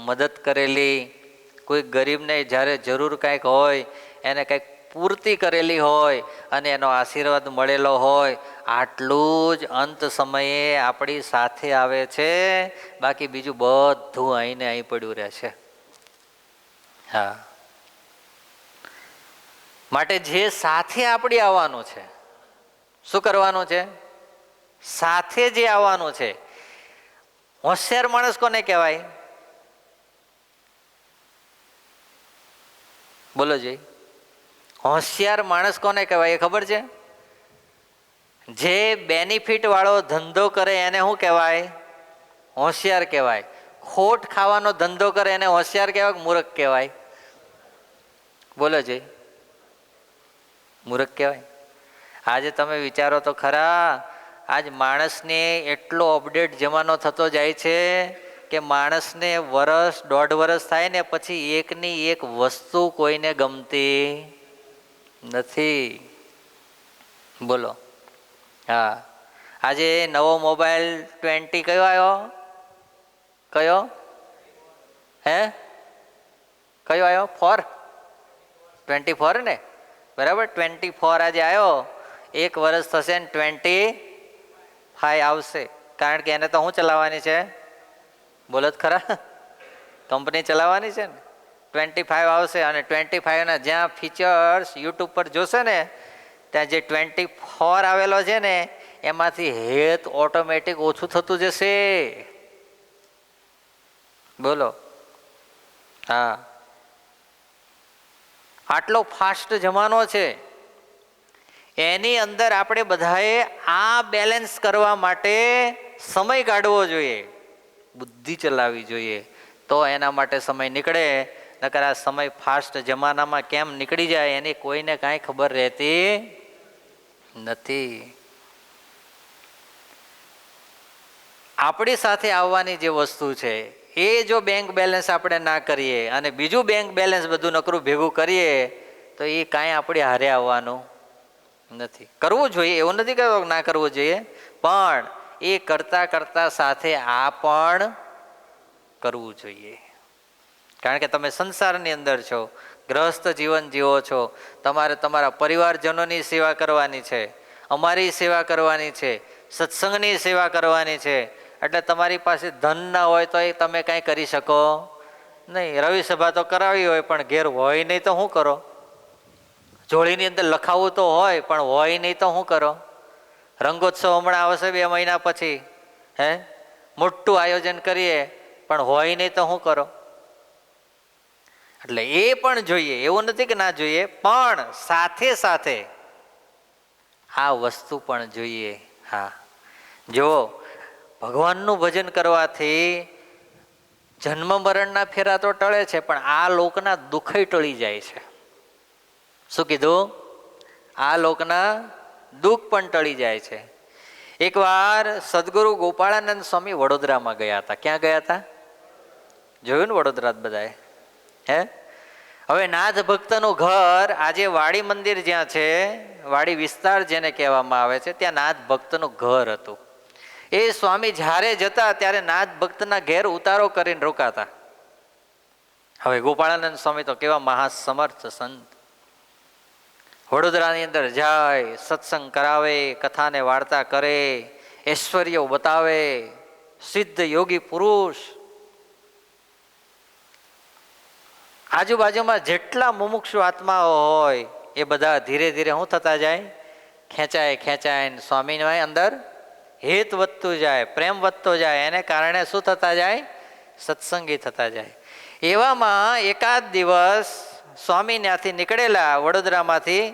મદદ કરેલી, કોઈ ગરીબને જ્યારે જરૂર કાંઈક હોય એને કંઈક પૂર્તિ કરેલી હોય અને એનો આશીર્વાદ મળેલો હોય, આટલું જ અંત સમયે આપણી સાથે આવે છે. બાકી બીજું બધું અહીંને અહીં પડ્યું રહે છે. હા, માટે જે સાથે આપણી આવવાનું છે, શું કરવાનું છે? સાથે જે આવવાનું છે. હોશિયાર માણસ કોને કહેવાય? બોલો જી. હોશિયાર માણસ કોને કહેવાય એ ખબર છે? જે બેનિફિટ વાળો ધંધો કરે એને શું કહેવાય? હોશિયાર કહેવાય. ખોટ ખાવાનો ધંધો કરે એને હોશિયાર કહેવાય કે મૂર્ખ કહેવાય? બોલો જી. મૂર્ખ કહેવાય. આજે તમે વિચારો તો ખરા, આજ માણસને એટલો અપડેટ જમાનો થતો જાય છે કે માણસને વર્ષ દોઢ વર્ષ થાય ને પછી એકની એક વસ્તુ કોઈને ગમતી નથી. બોલો. હા, આજે નવો મોબાઈલ 20 કયો આવ્યો? કયો? હે, કયો આવ્યો? 24 ને? બરાબર, 24 આજે આવ્યો. એક વર્ષ થશે ને 25 આવશે. કારણ કે એને તો શું ચલાવવાની છે? બોલો જ ખરા, કંપની ચલાવવાની છે ને. 25 આવશે અને 25ના જ્યાં ફીચર્સ યુટ્યુબ પર જોશે ને ત્યાં જે 24 આવેલો છે ને એમાંથી હેત ઓટોમેટિક ઓછું થતું જશે. બોલો. હા, આટલો ફાસ્ટ જમાનો છે. એની અંદર આપણે બધાએ આ બેલેન્સ કરવા માટે સમય કાઢવો જોઈએ, બુદ્ધિ ચલાવવી જોઈએ, તો એના માટે સમય નીકળે. નકર આ સમય ફાસ્ટ જમાનામાં કેમ નીકળી જાય એની કોઈને કાંઈ ખબર રહેતી નથી. આપણી સાથે આવવાની જે વસ્તુ છે એ જો બેંક બેલેન્સ આપણે ના કરીએ અને બીજું બેંક બેલેન્સ બધું નકરું ભેગું કરીએ તો એ કાંઈ આપણે હારે આવવાનું નથી. કરવું જોઈએ એવું નથી કહેતો ના કરવું જોઈએ, પણ એ કરતા કરતા સાથે આ પણ કરવું જોઈએ. કારણ કે તમે સંસારની અંદર છો, ગ્રહસ્થ જીવન જીવો છો, તમારે તમારા પરિવારજનોની સેવા કરવાની છે, અમારી સેવા કરવાની છે, સત્સંગની સેવા કરવાની છે. એટલે તમારી પાસે ધન ના હોય તો એ તમે કાંઈ કરી શકો નહીં. રવિ સભા તો કરાવી હોય પણ ઘેર હોય નહીં તો શું કરો? જોડીની અંદર લખાવવું તો હોય પણ હોય નહીં તો શું કરો? રંગોત્સવ હમણાં આવશે 2 મહિના પછી, મોટું આયોજન કરીએ પણ હોય નહીં તો શું કરો? એટલે એ પણ જોઈએ, એવું નથી કે ના જોઈએ, પણ સાથે સાથે આ વસ્તુ પણ જોઈએ. હા, જો ભગવાનનું ભજન કરવાથી જન્મ મરણના ફેરા તો ટળે છે પણ આ લોકના દુઃખય ટળી જાય છે. શું કીધું? આ લોકના દુઃખ પણ ટળી જાય છે. એકવાર સદગુરુ ગોપાળાનંદ સ્વામી વડોદરામાં ગયા હતા. ક્યાં ગયા હતા? જોયું ને વડોદરા બધાએ? હવે નાથ ભક્તનું ઘર, આજે વાડી મંદિર જ્યાં છે, વાડી વિસ્તાર જેને કહેવામાં આવે છે, ત્યાં નાથ ભક્તનું ઘર હતું. એ સ્વામી જ્યારે જતા ત્યારે નાથ ભક્તના ઘેર ઉતારો કરીને રોકાતા. હવે ગોપાળાનંદ સ્વામી તો કેવા મહાસમર્થ સંત, વડોદરાની અંદર જાય, સત્સંગ કરાવે, કથાને વાર્તા કરે, ઐશ્વર્યો બતાવે, સિદ્ધ યોગી પુરુષ. આજુબાજુમાં જેટલા મુમુક્ષુ આત્માઓ હોય એ બધા ધીરે ધીરે શું થતા જાય? ખેંચાય ખેંચાય. સ્વામીની અંદર હેત વધતું જાય, પ્રેમ વધતો જાય. એને કારણે શું થતા જાય? સત્સંગી થતા જાય. એવામાં એકાદ દિવસ સ્વામી ત્યાંથી નીકળેલા વડોદરામાંથી,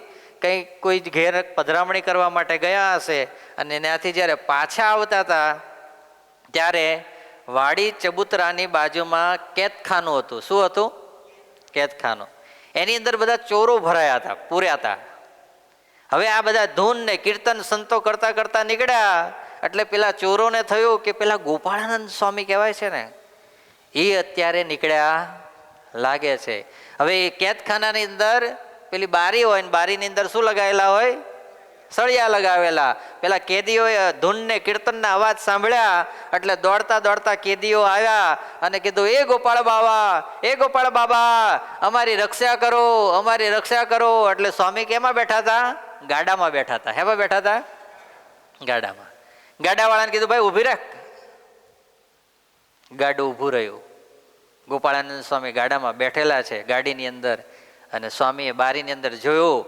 કંઈ કોઈ ઘેર પધરામણી કરવા માટે ગયા હશે અને ત્યાંથી જ્યારે પાછા આવતા હતા ત્યારે વાડી ચબુતરાની બાજુમાં કેદખાનું હતું. શું હતું? કેદખાનું. એની અંદર બધા ચોરો ભરાયા હતા, પૂર્યા હતા. હવે આ બધા ધૂન ને કીર્તન સંતો કરતા કરતા નીકળ્યા એટલે પેલા ચોરોને થયું કે પેલા ગોપાળાનંદ સ્વામી કહેવાય છે ને, એ અત્યારે નીકળ્યા લાગે છે. હવે એ કેદખાનાની અંદર પેલી બારી હોય ને બારીની અંદર શું લગાવેલા હોય? સળિયા લગાવેલા. પેલા કેદીઓએ ધૂન ને કીર્તનના અવાજ સાંભળ્યા એટલે દોડતા દોડતા કેદીઓ આવ્યા અને કીધું, એ ગોપાળ બાબા, એ ગોપાળ બાબા, અમારી રક્ષા કરો, અમારી રક્ષા કરો. એટલે સ્વામી કેમાં બેઠા હતા? ગાડામાં બેઠા હતા. હેમાં બેઠા હતા? ગાડામાં. ગાડાવાળાને કીધું, ભાઈ ઊભી રાખ. ગાડું ઊભું રહ્યું. ગોપાળાનંદ સ્વામી ગાડામાં બેઠેલા છે ગાડીની અંદર, અને સ્વામીએ બારીની અંદર જોયું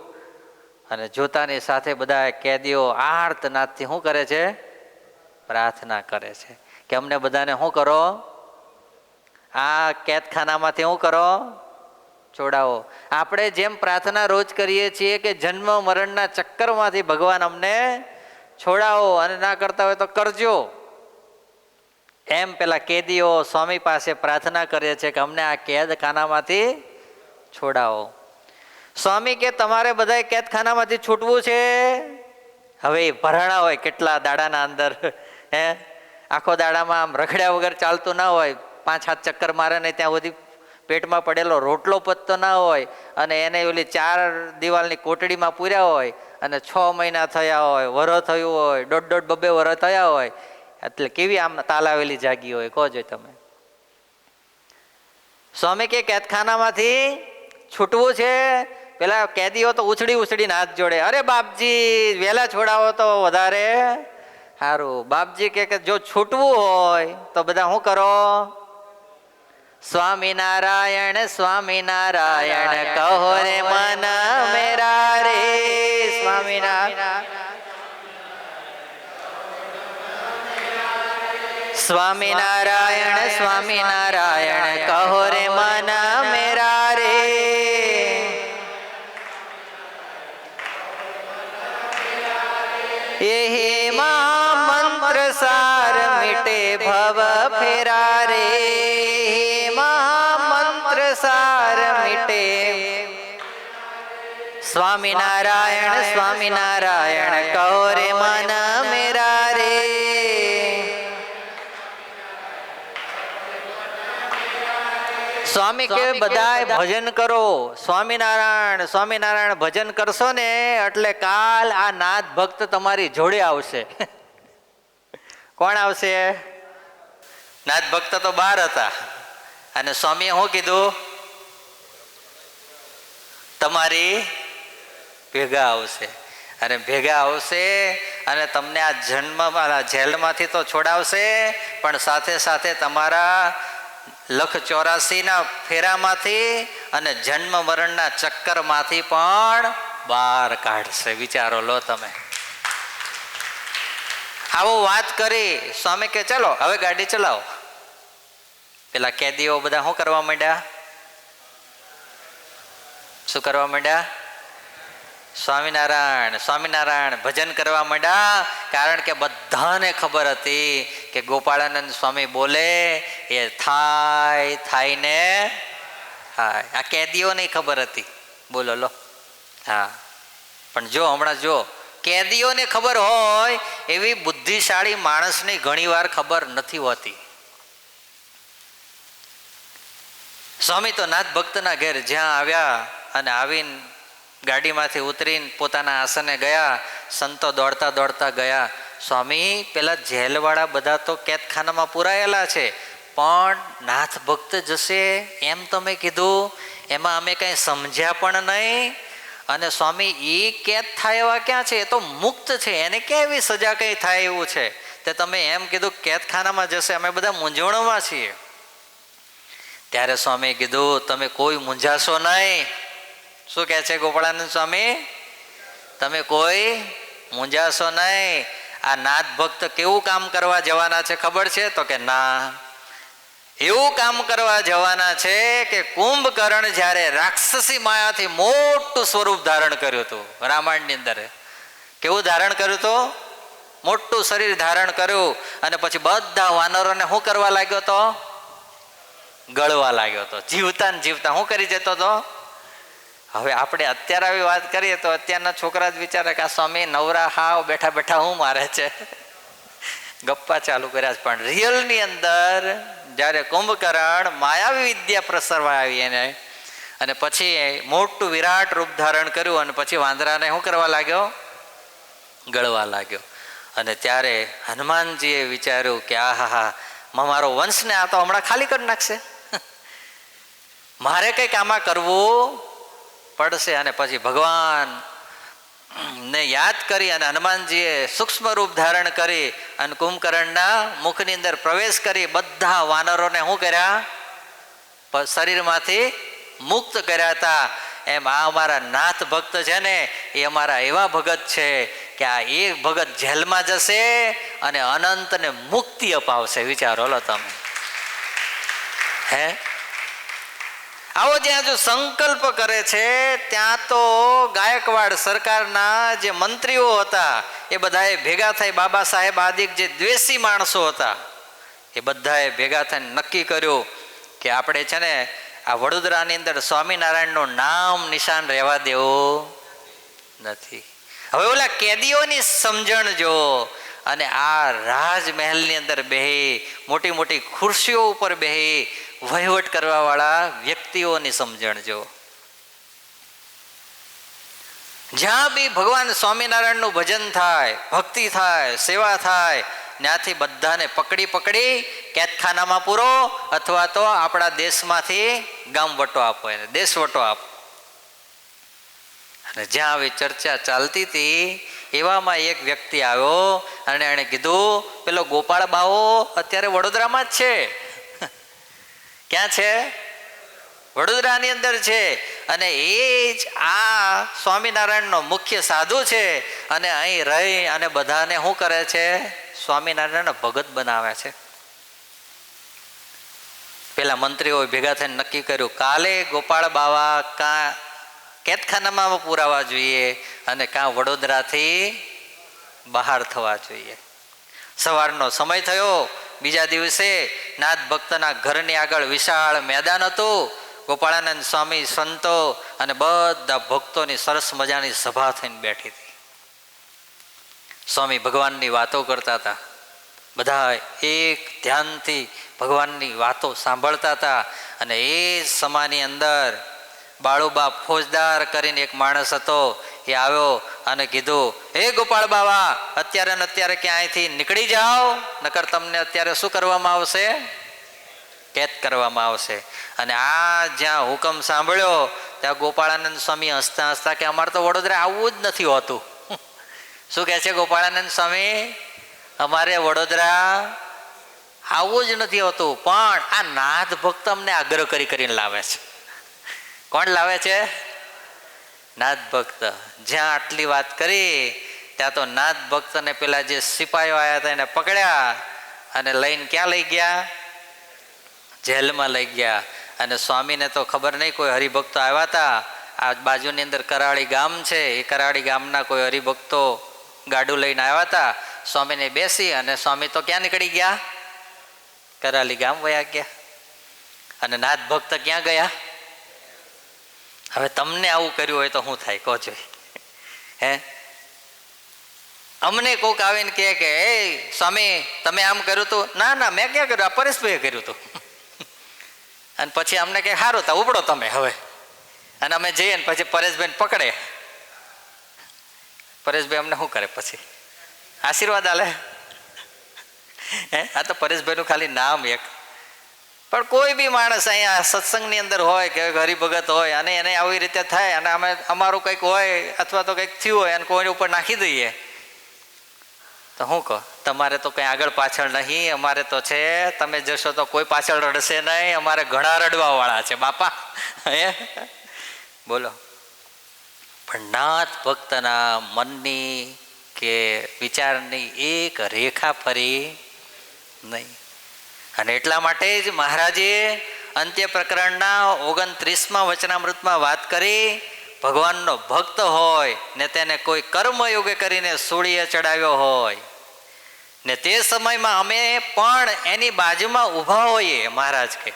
અને જોતાની સાથે બધા કેદીઓ આર્તનાદથી શું કરે છે? પ્રાર્થના કરે છે કે અમને બધાને શું કરો? આ કેદખાનામાંથી શું કરો? છોડાવો. આપણે જેમ પ્રાર્થના રોજ કરીએ છીએ કે જન્મ મરણના ચક્કરમાંથી ભગવાન અમને છોડાવો, અને ના કરતા હોય તો કરજો, એમ પેલા કેદીઓ સ્વામી પાસે પ્રાર્થના કરે છે કે અમને આ કેદખાનામાંથી છોડાવો. સ્વામી કે તમારે બધા કેદખાનામાંથી છૂટવું છે. હવે ભરાણા હોય કેટલા દાડાના અંદર, આખો દાડામાં આમ રખડ્યા વગર ચાલતું ના હોય, 5-7 ચક્કર મારે ને ત્યાં સુધી પેટમાં પડેલો રોટલો પતતો ના હોય, અને એને ઓલી 4 દિવાલની કોટડીમાં પૂર્યા હોય, અને 6 મહિના થયા હોય, વરસ થયું હોય, 1.5-2 વરસ થયા હોય, એટલે કેવી આમ તાલાવેલી જાગી હોય કહો તમે. સ્વામી કે કેદખાનામાંથી છૂટવું છે. પેલા કેદીઓ તો ઉછળીને હાથ જોડે, અરે બાપજી વહેલા છોડાવો તો વધારે સારું. બાપજી કે જો છૂટવું હોય તો બધા શું કરો? સ્વામિનારાયણ સ્વામિનારાયણ કહો રે મન મેરા રે. સ્વામિનારાયણ સ્વામિનારાયણ સ્વામિનારાયણ કહો રે મન મેરા રે. એ મંત્ર સાર મિટે ભવ ફેરા રે. મંત્ર સાર મિટે. સ્વામિનારાયણ સ્વામિનારાયણ કહો રે મન મેરા રે. સ્વામી કે બધાય ભજન કરો. સ્વામિનારાયણ સ્વામિનારાયણ ભજન કરશો ને એટલે કાલ આ નાથ ભક્ત તમારી જોડે આવશે. કોણ આવશે? નાથ ભક્ત તો બહાર હતા અને સ્વામીએ શું કીધું? તમારી ભેગા આવશે. અને ભેગા આવશે અને તમને આ જન્મ જેલમાંથી તો છોડાવશે, પણ સાથે સાથે તમારા 184 ફેરામાંથી અને જન્મ મરણના ચક્કરમાંથી પણ બહાર કાઢશે. વિચારો લો તમે. આવો વાત કરી સ્વામી કે ચલો હવે ગાડી ચલાવો. પેલા કેદીઓ બધા શું કરવા માંડ્યા? શું કરવા માંડ્યા? સ્વામિનારાયણ સ્વામિનારાયણ ભજન કરવા માંડ્યા. કારણ કે બધાને ખબર હતી કે ગોપાળાનંદ સ્વામી બોલે એ થાય ને થાય. આ કેદીઓને ખબર હતી. બોલો લો. હા, પણ જો હમણાં જો કેદીઓને ખબર હોય એવી બુદ્ધિશાળી માણસની ઘણીવાર ખબર નથી હોતી. સ્વામી તો નાથ ભક્તના ઘેર જ્યાં આવ્યા અને આવીને ગાડીમાંથી ઉતરીને પોતાના આસને ગયા. સંતો દોડતા દોડતા ગયા. સ્વામી પેલા જેલવાળા બધા તો કેદખાનામાં પુરાયેલા છે, પણ નાથ ભક્ત જશે એમ તમે કીધું, એમાં અમે કંઈ સમજ્યા પણ નહીં. અને સ્વામી એ કેદ થાય એવા ક્યાં છે? એ તો મુક્ત છે, એને ક્યાં એવી સજા કંઈ થાય એવું છે? તે તમે એમ કીધું કેદખાનામાં જશે, અમે બધા મૂંઝવણમાં છીએ. ત્યારે સ્વામી કીધું તમે કોઈ મૂંઝાશો નહીં. શું કહે છે ગોપાળાનંદ સ્વામી? તમે કોઈ મૂંઝાશો નહીં. આ નાથ ભક્ત કેવું કામ કરવા જવાના છે ખબર છે? તો કે ના, એવું કામ કરવા જવાના છે કે કુંભકર્ણ જ્યારે રાક્ષસી માયાથી મોટું સ્વરૂપ ધારણ કર્યું હતું રામાયણની અંદર. કેવું ધારણ કર્યું હતું? મોટું શરીર ધારણ કર્યું અને પછી બધા વાનરોને શું કરવા લાગ્યો હતો? ગળવા લાગ્યો હતો. જીવતા ને જીવતા શું કરી જતો હતો? હવે આપણે અત્યારે આવી વાત કરીએ તો અત્યારના છોકરા જ વિચારે કે આ સ્વામી નવરા હાવ બેઠા બેઠા હું મારે છે, ગપ્પા ચાલુ કર્યા છે. પણ રિયલની અંદર જ્યારે કુંભકર્ણ માયાવી વિદ્યા પ્રસરવા આવી એને અને પછી મોટું વિરાટ રૂપ ધારણ કર્યું અને પછી વાંદરાને શું કરવા લાગ્યો? ગળવા લાગ્યો. અને ત્યારે હનુમાનજીએ વિચાર્યું કે આહા મારો વંશને આ તો હમણાં ખાલી કરી નાખશે, મારે કંઈક આમાં કરવું પડશે. અને પછી ભગવાન ને યાદ કરી અને હનુમાનજીએ સૂક્ષ્મ રૂપ ધારણ કરી અને કુંભકર્ણના મુખની અંદર પ્રવેશ કરી બધા વાનરોને શું કર્યા? શરીરમાંથી મુક્ત કર્યા હતા. એમ આ અમારા નાથ ભક્ત છે ને એ અમારા એવા ભગત છે કે આ એક ભગત જેલમાં જશે અને અનંતને મુક્તિ અપાવશે. વિચારો લો તમે. હે આવો જ્યાં જો સંકલ્પ કરે છે ત્યાં તો ગાયકવાડ સરકારના જે મંત્રીઓ હતા એ બધાએ ભેગા થઈ, બાબા સાહેબ આદિક જે દ્વેષી માણસો હતા એ બધાએ ભેગા થઈને નક્કી કર્યું કે આપણે છે ને આ વડોદરાની અંદર સ્વામિનારાયણનું નામ નિશાન રહેવા દેવું નથી. હવે ઓલા કેદીઓની સમજણ જો અને આ રાજમહેલની અંદર બેહી મોટી મોટી ખુરશીઓ ઉપર બેહી વહીવટ કરવા વાળા વ્યક્તિઓની સમજણ જો. જ્યાં બી ભગવાન સ્વામિનારાયણનું ભજન થાય, ભક્તિ થાય, સેવા થાય, ત્યાંથી બધાને પકડી પકડી કેદખાનામાં પૂરો અથવા તો આપણા દેશમાંથી ગામ વટો આપો, એને દેશ વટો આપો. અને જ્યાં આવી ચર્ચા ચાલતી હતી એવામાં એક વ્યક્તિ આવ્યો અને એણે કીધું પેલો ગોપાળ બાવો અત્યારે વડોદરામાં જ છે. ક્યાં છે? વડોદરાની અંદર છે. અને એ જ આ સ્વામિનારાયણનો મુખ્ય સાધુ છે. અને અહીં રહી અને બધાને શું કરે છે? સ્વામિનારાયણ ભગત બનાવે છે. પેલા મંત્રીઓ ભેગા થઈને નક્કી કર્યું, કાલે ગોપાળ બાવા કાં કેદખાનામાં પુરાવા જોઈએ અને કાં વડોદરાથી બહાર થવા જોઈએ. સવારનો સમય થયો. બીજા દિવસે નાથ ભક્તના ઘરની આગળ વિશાળ મેદાન હતું. ગોપાળાનંદ સ્વામી, સંતો અને બધા ભક્તોની સરસ મજાની સભા થઈને બેઠી હતી. સ્વામી ભગવાનની વાતો કરતા હતા. બધા એક ધ્યાનથી ભગવાનની વાતો સાંભળતા હતા. અને એ સમાની અંદર બાળુબા ફોજદાર કરીને એક માણસ હતો. એ આવ્યો અને કીધું, હે ગોપાળ બાવા, અત્યારે ને અત્યારે ક્યાંયથી નીકળી જાઓ, નકર તમને અત્યારે શું કરવામાં આવશે? કેદ કરવામાં આવશે. અને આ જ્યાં હુકમ સાંભળ્યો ત્યાં ગોપાળાનંદ સ્વામી હસતા હસતા કે અમારે તો વડોદરા આવવું જ નથી હોતું. શું કહે છે ગોપાળાનંદ સ્વામી? અમારે વડોદરા આવવું જ નથી હોતું, પણ આ નાથ ભક્ત અમને આગ્રહ કરીને લાવે છે. કોણ લાવે છે? નાથ ભક્ત. જ્યાં આટલી વાત કરી ત્યાં તો નાથ ભક્તને પેલા જે સિપાહીઓ આવ્યા હતા એને પકડ્યા અને લઈને ક્યાં લઈ ગયા? જેલમાં લઈ ગયા. અને સ્વામીને તો ખબર નહીં, કોઈ હરિભક્તો આવ્યા હતા. આ બાજુની અંદર કરાળી ગામ છે. એ કરાળી ગામના કોઈ હરિભક્તો ગાડું લઈને આવ્યા હતા. સ્વામીને બેસી અને સ્વામી તો ક્યાં નીકળી ગયા? કરાળી ગામ વયા ગયા. અને નાથ ભક્ત ક્યાં ગયા? હવે તમને આવું કર્યું હોય તો શું થાય? કહો છો. હે, અમને કોક આવીને કહે કે એ સ્વામી તમે આમ કર્યું હતું? ના ના, મેં ક્યાં કર્યું? આ પરેશભાઈએ કર્યું હતું. અને પછી અમને કે સારું તો ઉપડો તમે હવે. અને અમે જઈએ ને પછી પરેશભાઈને પકડે. પરેશભાઈ અમને શું કરે? પછી આશીર્વાદ આલે. હે, આ તો પરેશભાઈનું ખાલી નામ એક. પણ કોઈ બી માણસ અહીંયા સત્સંગની અંદર હોય કે હરિભગત હોય અને એને આવી રીતે થાય અને અમે અમારું કંઈક હોય અથવા તો કંઈક થયું હોય અને કોઈની ઉપર નાખી દઈએ તો શું કહો? તમારે તો કંઈ આગળ પાછળ નહીં, અમારે તો છે. તમે જશો તો કોઈ પાછળ રડશે નહીં. અમારે ઘણા રડવા વાળા છે બાપા. હે, બોલો. પણ નાથ ભક્તના મનની કે વિચારની એક રેખા ફરી નહીં. અને એટલા માટે જ મહારાજે અંત્ય પ્રકરણના 29મા વચનામૃતમાં વાત કરી, ભગવાનનો ભક્ત હોય ને તેને કોઈ કર્મયોગે કરીને સૂળીએ ચડાવ્યો હોય ને તે સમયમાં અમે પણ એની બાજુમાં ઊભા હોઈએ, મહારાજ કે,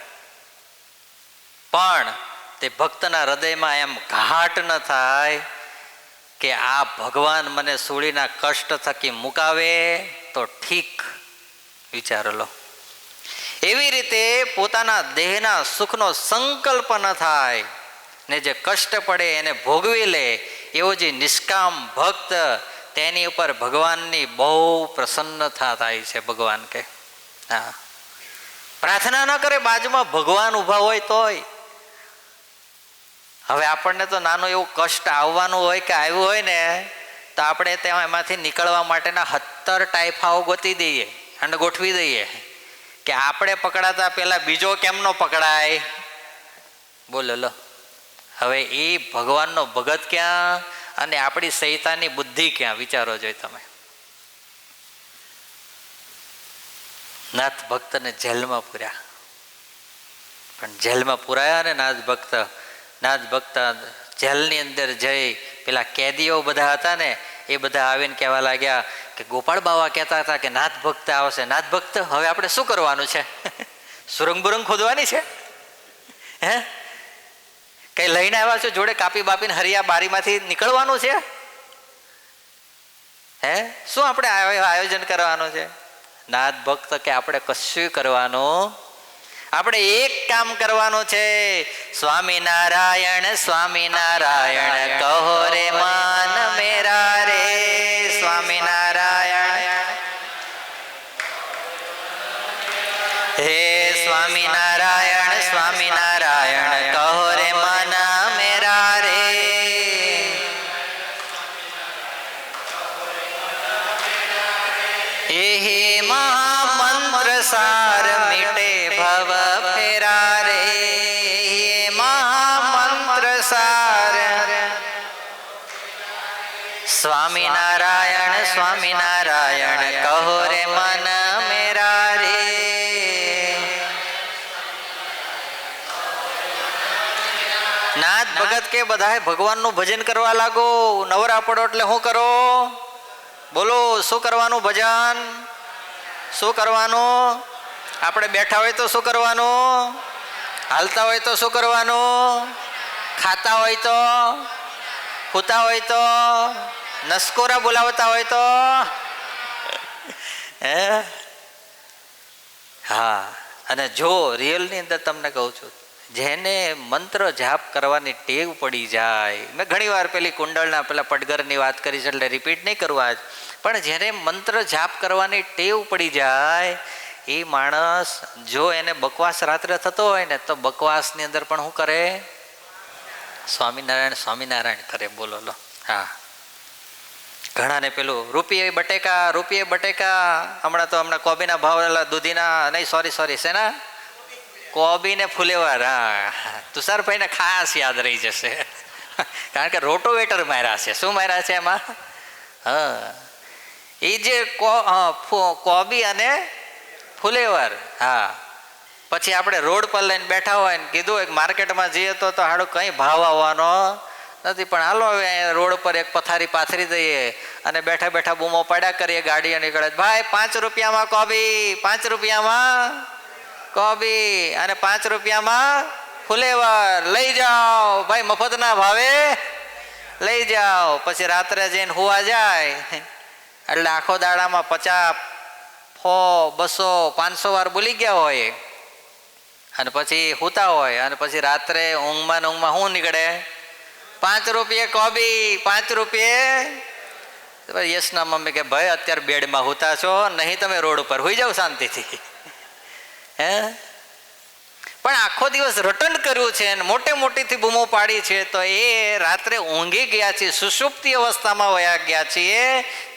પણ તે ભક્તના હૃદયમાં એમ ઘાટ ન થાય કે આ ભગવાન મને સૂળીના કષ્ટ થકી મુકાવે તો ઠીક. વિચારો લો. એવી રીતે પોતાના દેહના સુખનો સંકલ્પ ન થાય ને જે કષ્ટ પડે એને ભોગવી લે, એવો જે નિષ્કામ ભક્ત, તેની ઉપર ભગવાનની બહુ પ્રસન્નતા થાય છે. ભગવાન કે હા, પ્રાર્થના ન કરે, બાજુમાં ભગવાન ઊભા હોય તોય. હવે આપણને તો નાનું એવું કષ્ટ આવવાનું હોય કે આવ્યું હોય ને તો આપણે ત્યાં એમાંથી નીકળવા માટેના 17 ટાઈફાઓ ગોતી દઈએ અને ગોઠવી દઈએ કે આપણે પકડાતા પહેલા બીજો કેમ નો પકડાય? બોલો લો. હવે એ ભગવાનનો ભગત ક્યાં અને આપણી સહિતાની બુદ્ધિ ક્યાં? વિચારો જોઈ તમે. નાથ ભક્તને જેલમાં પૂર્યા, પણ જેલમાં પૂરાયા ને નાથ ભક્ત જેલની અંદર જઈ પેલા કેદીઓ બધા હતા ને એ બધા આવીને કહેવા લાગ્યા કે ગોપાળ બાવા કહેતા હતા કે નાથ ભક્ત આવશે. નાથ ભક્ત, હવે આપણે શું કરવાનું છે? સુરંગ બુરંગ ખોદવાની છે? હે, કઈ લઈને આવ્યા છો જોડે? કાપી બાપીને હરિયા બારીમાંથી નીકળવાનું છે? હે, શું આપણે આયોજન કરવાનું છે? નાથ ભક્ત કે આપણે કશું કરવાનું, આપણે એક કામ કરવાનું છે. સ્વામિનારાયણ સ્વામિનારાયણ કહો રે માન મેરા રે. સ્વામિનારાયણ હે સ્વામિનારાયણ સ્વામિનારાયણ કહો રે માન મેરા રે. એ મહામંત્ર સાર મીટે ભવ ફેરા રે. સ્વામિનારાયણ કહો રે મન મેરા રે. નાથ ભગત કે બધાએ ભગવાનનું ભજન કરવા લાગો. નવરા પડો એટલે શું કરો? બોલો, શું કરવાનું ભજન? શું કરવાનું? આપણે બેઠા હોય તો શું કરવાનું? હાલતા હોય તો શું કરવાનું? ખાતા હોય તો, સૂતા હોય તો, નસકોરા બોલાવતા હોય તો, હે? હા. અને જો રિયલની અંદર તમને કહું છું, જેને મંત્ર જાપ કરવાની ટેવ પડી જાય, મેં ઘણી વાર પેલી કુંડળના પેલા પડગરની વાત કરી છે એટલે રિપીટ નહીં કરવા જ, પણ જેને મંત્ર જાપ કરવાની ટેવ પડી જાય એ માણસ, જો એને બકવાસ રાત્રે થતો હોય ને તો બકવાસની અંદર પણ શું કરે? સ્વામિનારાયણ સ્વામિનારાયણ કરે. બોલો લો. હા, ઘણાને પેલું રૂપિયે બટેકા, હમણાં કોબીના ભાવ દૂધીના નહીં, સોરી શેના? કોબી ને ફુલેવાર. હા, તુષારભાઈને ખાસ યાદ રહી જશે કારણ કે રોટોવેટર માર્યા છે. શું માર્યા છે એમાં? હા, એ જે કોબી અને ફુલેવાર. હા, પછી આપણે રોડ પર લઈને બેઠા હોય ને કીધું હોય માર્કેટમાં જઈએ તો હાડું કંઈ ભાવ આવવાનો નથી, પણ હાલો હવે રોડ પર એક પથારી પાથરી દઈએ અને બેઠા બેઠા બૂમો પાડ્યા કરીએ, ગાડીઓ નીકળે, ભાઈ 5 રૂપિયામાં કોબી, 5 રૂપિયામાં કોબી અને 5 રૂપિયામાં ફુલેવર લઈ જાઓ ભાઈ, મફતના ભાવે લઈ જાઓ. પછી રાત્રે જઈને હુવા જાય એટલે આખો દાડામાં 50, 100, 200, 500 વાર બોલી ગયા હોય અને પછી હુતા હોય અને પછી રાત્રે ઊંઘમાં શું નીકળે? 5 રૂપિયે કોબી, 5 રૂપિયે. યશના મમ્મી કે ભાઈ અત્યારે બેડમાં હુતા છો, નહીં તમે રોડ ઉપર હુઈ જાઓ શાંતિથી. હે, પણ આખો દિવસ રટન કર્યું છે અને મોટેથી બૂમો પાડી છે તો એ રાત્રે ઊંઘી ગયા છે, સુષુપ્તિ અવસ્થામાં વયા ગયા છીએ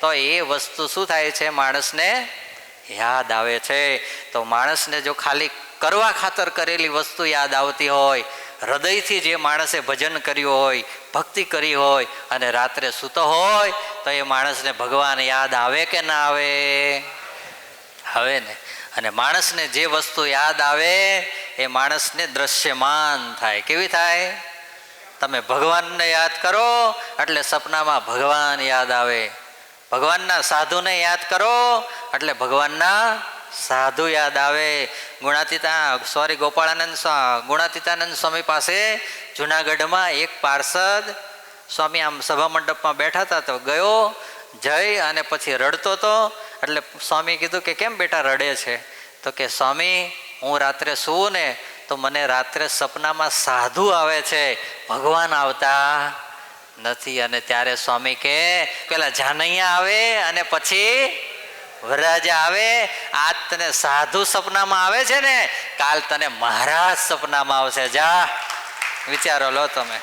તો એ વસ્તુ શું થાય છે? માણસને યાદ આવે છે. તો માણસને જો ખાલી કરવા ખાતર કરેલી વસ્તુ યાદ આવતી હોય, હૃદયથી જે માણસે ભજન કર્યું હોય, ભક્તિ કરી હોય અને રાત્રે સૂતો હોય તો એ માણસને ભગવાન યાદ આવે કે ના આવે? આવે ને. અને માણસને જે વસ્તુ યાદ આવે એ માણસને દ્રશ્યમાન થાય. કેવી થાય? તમે ભગવાનને યાદ કરો એટલે સપનામાં ભગવાન યાદ આવે, ભગવાનના સાધુને યાદ કરો એટલે ભગવાનના સાધુ યાદ આવે. ગુણાતીતાનંદ સ્વામી પાસે જુનાગઢમાં એક પાર્ષદ સ્વામી આમ સભા મંડપમાં બેઠા હતા તો ગયો, જઈ અને પછી રડતો હતો. એટલે સ્વામી કીધું કે કેમ બેટા રડે છે? તો કે સ્વામી, હું રાત્રે સૂવું ને તો મને રાત્રે સપનામાં સાધુ આવે છે, ભગવાન આવતા નથી. અને ત્યારે સ્વામી કે પેલા જાનૈયા આવે અને પછી વરરાજા આવે. આજ તને સાધુ સપનામાં આવે છે ને, કાલ તને મહારાજ સપનામાં આવશે. જા વિચારો લો તમે.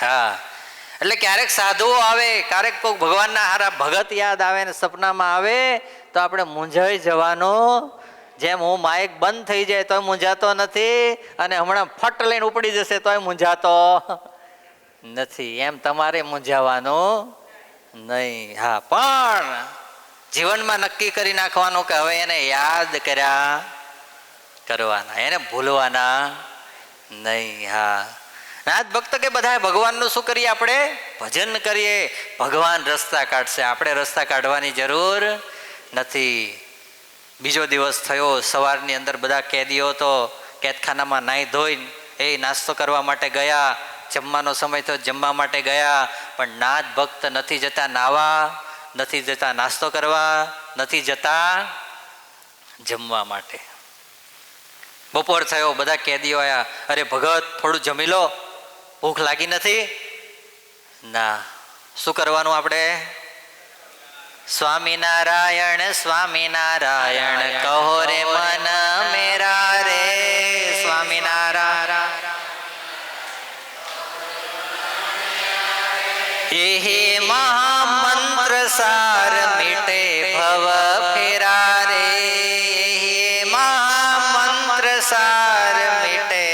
હા, એટલે ક્યારેક સાધુઓ આવે, ક્યારેક કોઈ ભગવાનના હારા ભગત યાદ આવે ને સપનામાં આવે તો આપણે મૂંઝાઈ જવાનું. જેમ હું માઇક બંધ થઈ જાય તોય મૂંઝાતો નથી અને હમણાં ફટ લઈને ઉપડી જશે તોય મૂંઝાતો નથી, એમ તમારે મૂંઝાવાનું નહીં. હા, પણ જીવનમાં નક્કી કરી નાખવાનું કે હવે એને યાદ કર્યા કરવાના, એને ભૂલવાના નહીં. હા, નાથ ભક્ત કે બધા ભગવાનનું શું કરીએ? આપણે ભજન કરીએ, ભગવાન રસ્તા કાઢશે, આપણે રસ્તા કાઢવાની જરૂર નથી. બીજો દિવસ થયો, સવારની અંદર બધા કેદીઓ તો કેદખાનામાં નાહી ધોઈને એ નાસ્તો કરવા માટે ગયા, જમવાનો સમય થયો જમવા માટે ગયા, પણ નાથ ભક્ત નથી જતા નાવા, નથી જતા નાસ્તો કરવા, નથી જતા જમવા માટે. બપોર થયો, બધા કેદીઓ આવ્યા, અરે ભગત થોડું જમી લો, ભૂખ લાગી નથી? ના. શું કરવાનું આપણે? સ્વામિનારાયણ સ્વામિનારાયણ કહો રે મન મેરા રે. સ્વામિનારાયણ એ મહામંત્ર સાર મિટે ભવ ફેરા રે. મહામંત્ર સાર મિટે.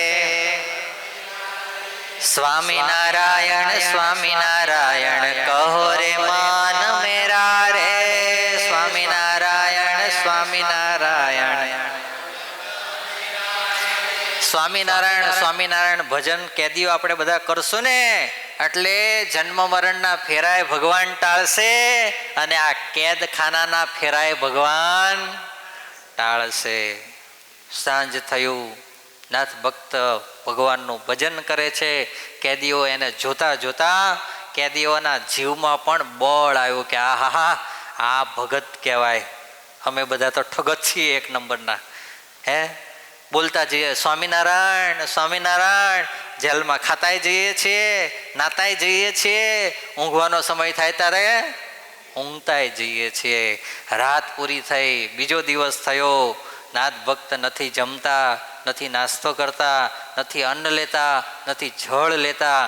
સ્વામિનારાયણ સ્વામિનારાયણ કહો રે મન મેરા રે. સ્વામિનારાયણ સ્વામિનારાયણ ભજન કેદીઓ આપણે બધા કરશું ને એટલે જન્મ મરણના ફેરાય ભગવાન ટાળશે અને આ કેદખાનાના ફેરાય ભગવાન ટાળશે. સાંજ થયું, નાથ ભક્ત ભગવાનનું ભજન કરે છે. કેદીઓ એને જોતા જોતા કેદીઓના જીવમાં પણ બળ આવ્યું કે આહા આ ભગત કહેવાય. અમે બધા તો ઠગત છીએ એક નંબરના. હે બોલતા જઈએ સ્વામિનારાયણ સ્વામિનારાયણ. જેલમાં ખાતાય જઈએ છીએ, નાતાય જઈએ છીએ, ઊંઘવાનો સમય થાય ત્યારે ઊંઘતાય જઈએ છીએ. રાત પૂરી થઈ, બીજો દિવસ થયો. નાથ ભક્ત નથી જમતા, નથી નાસ્તો કરતા, નથી અન્ન લેતા, નથી જળ લેતા.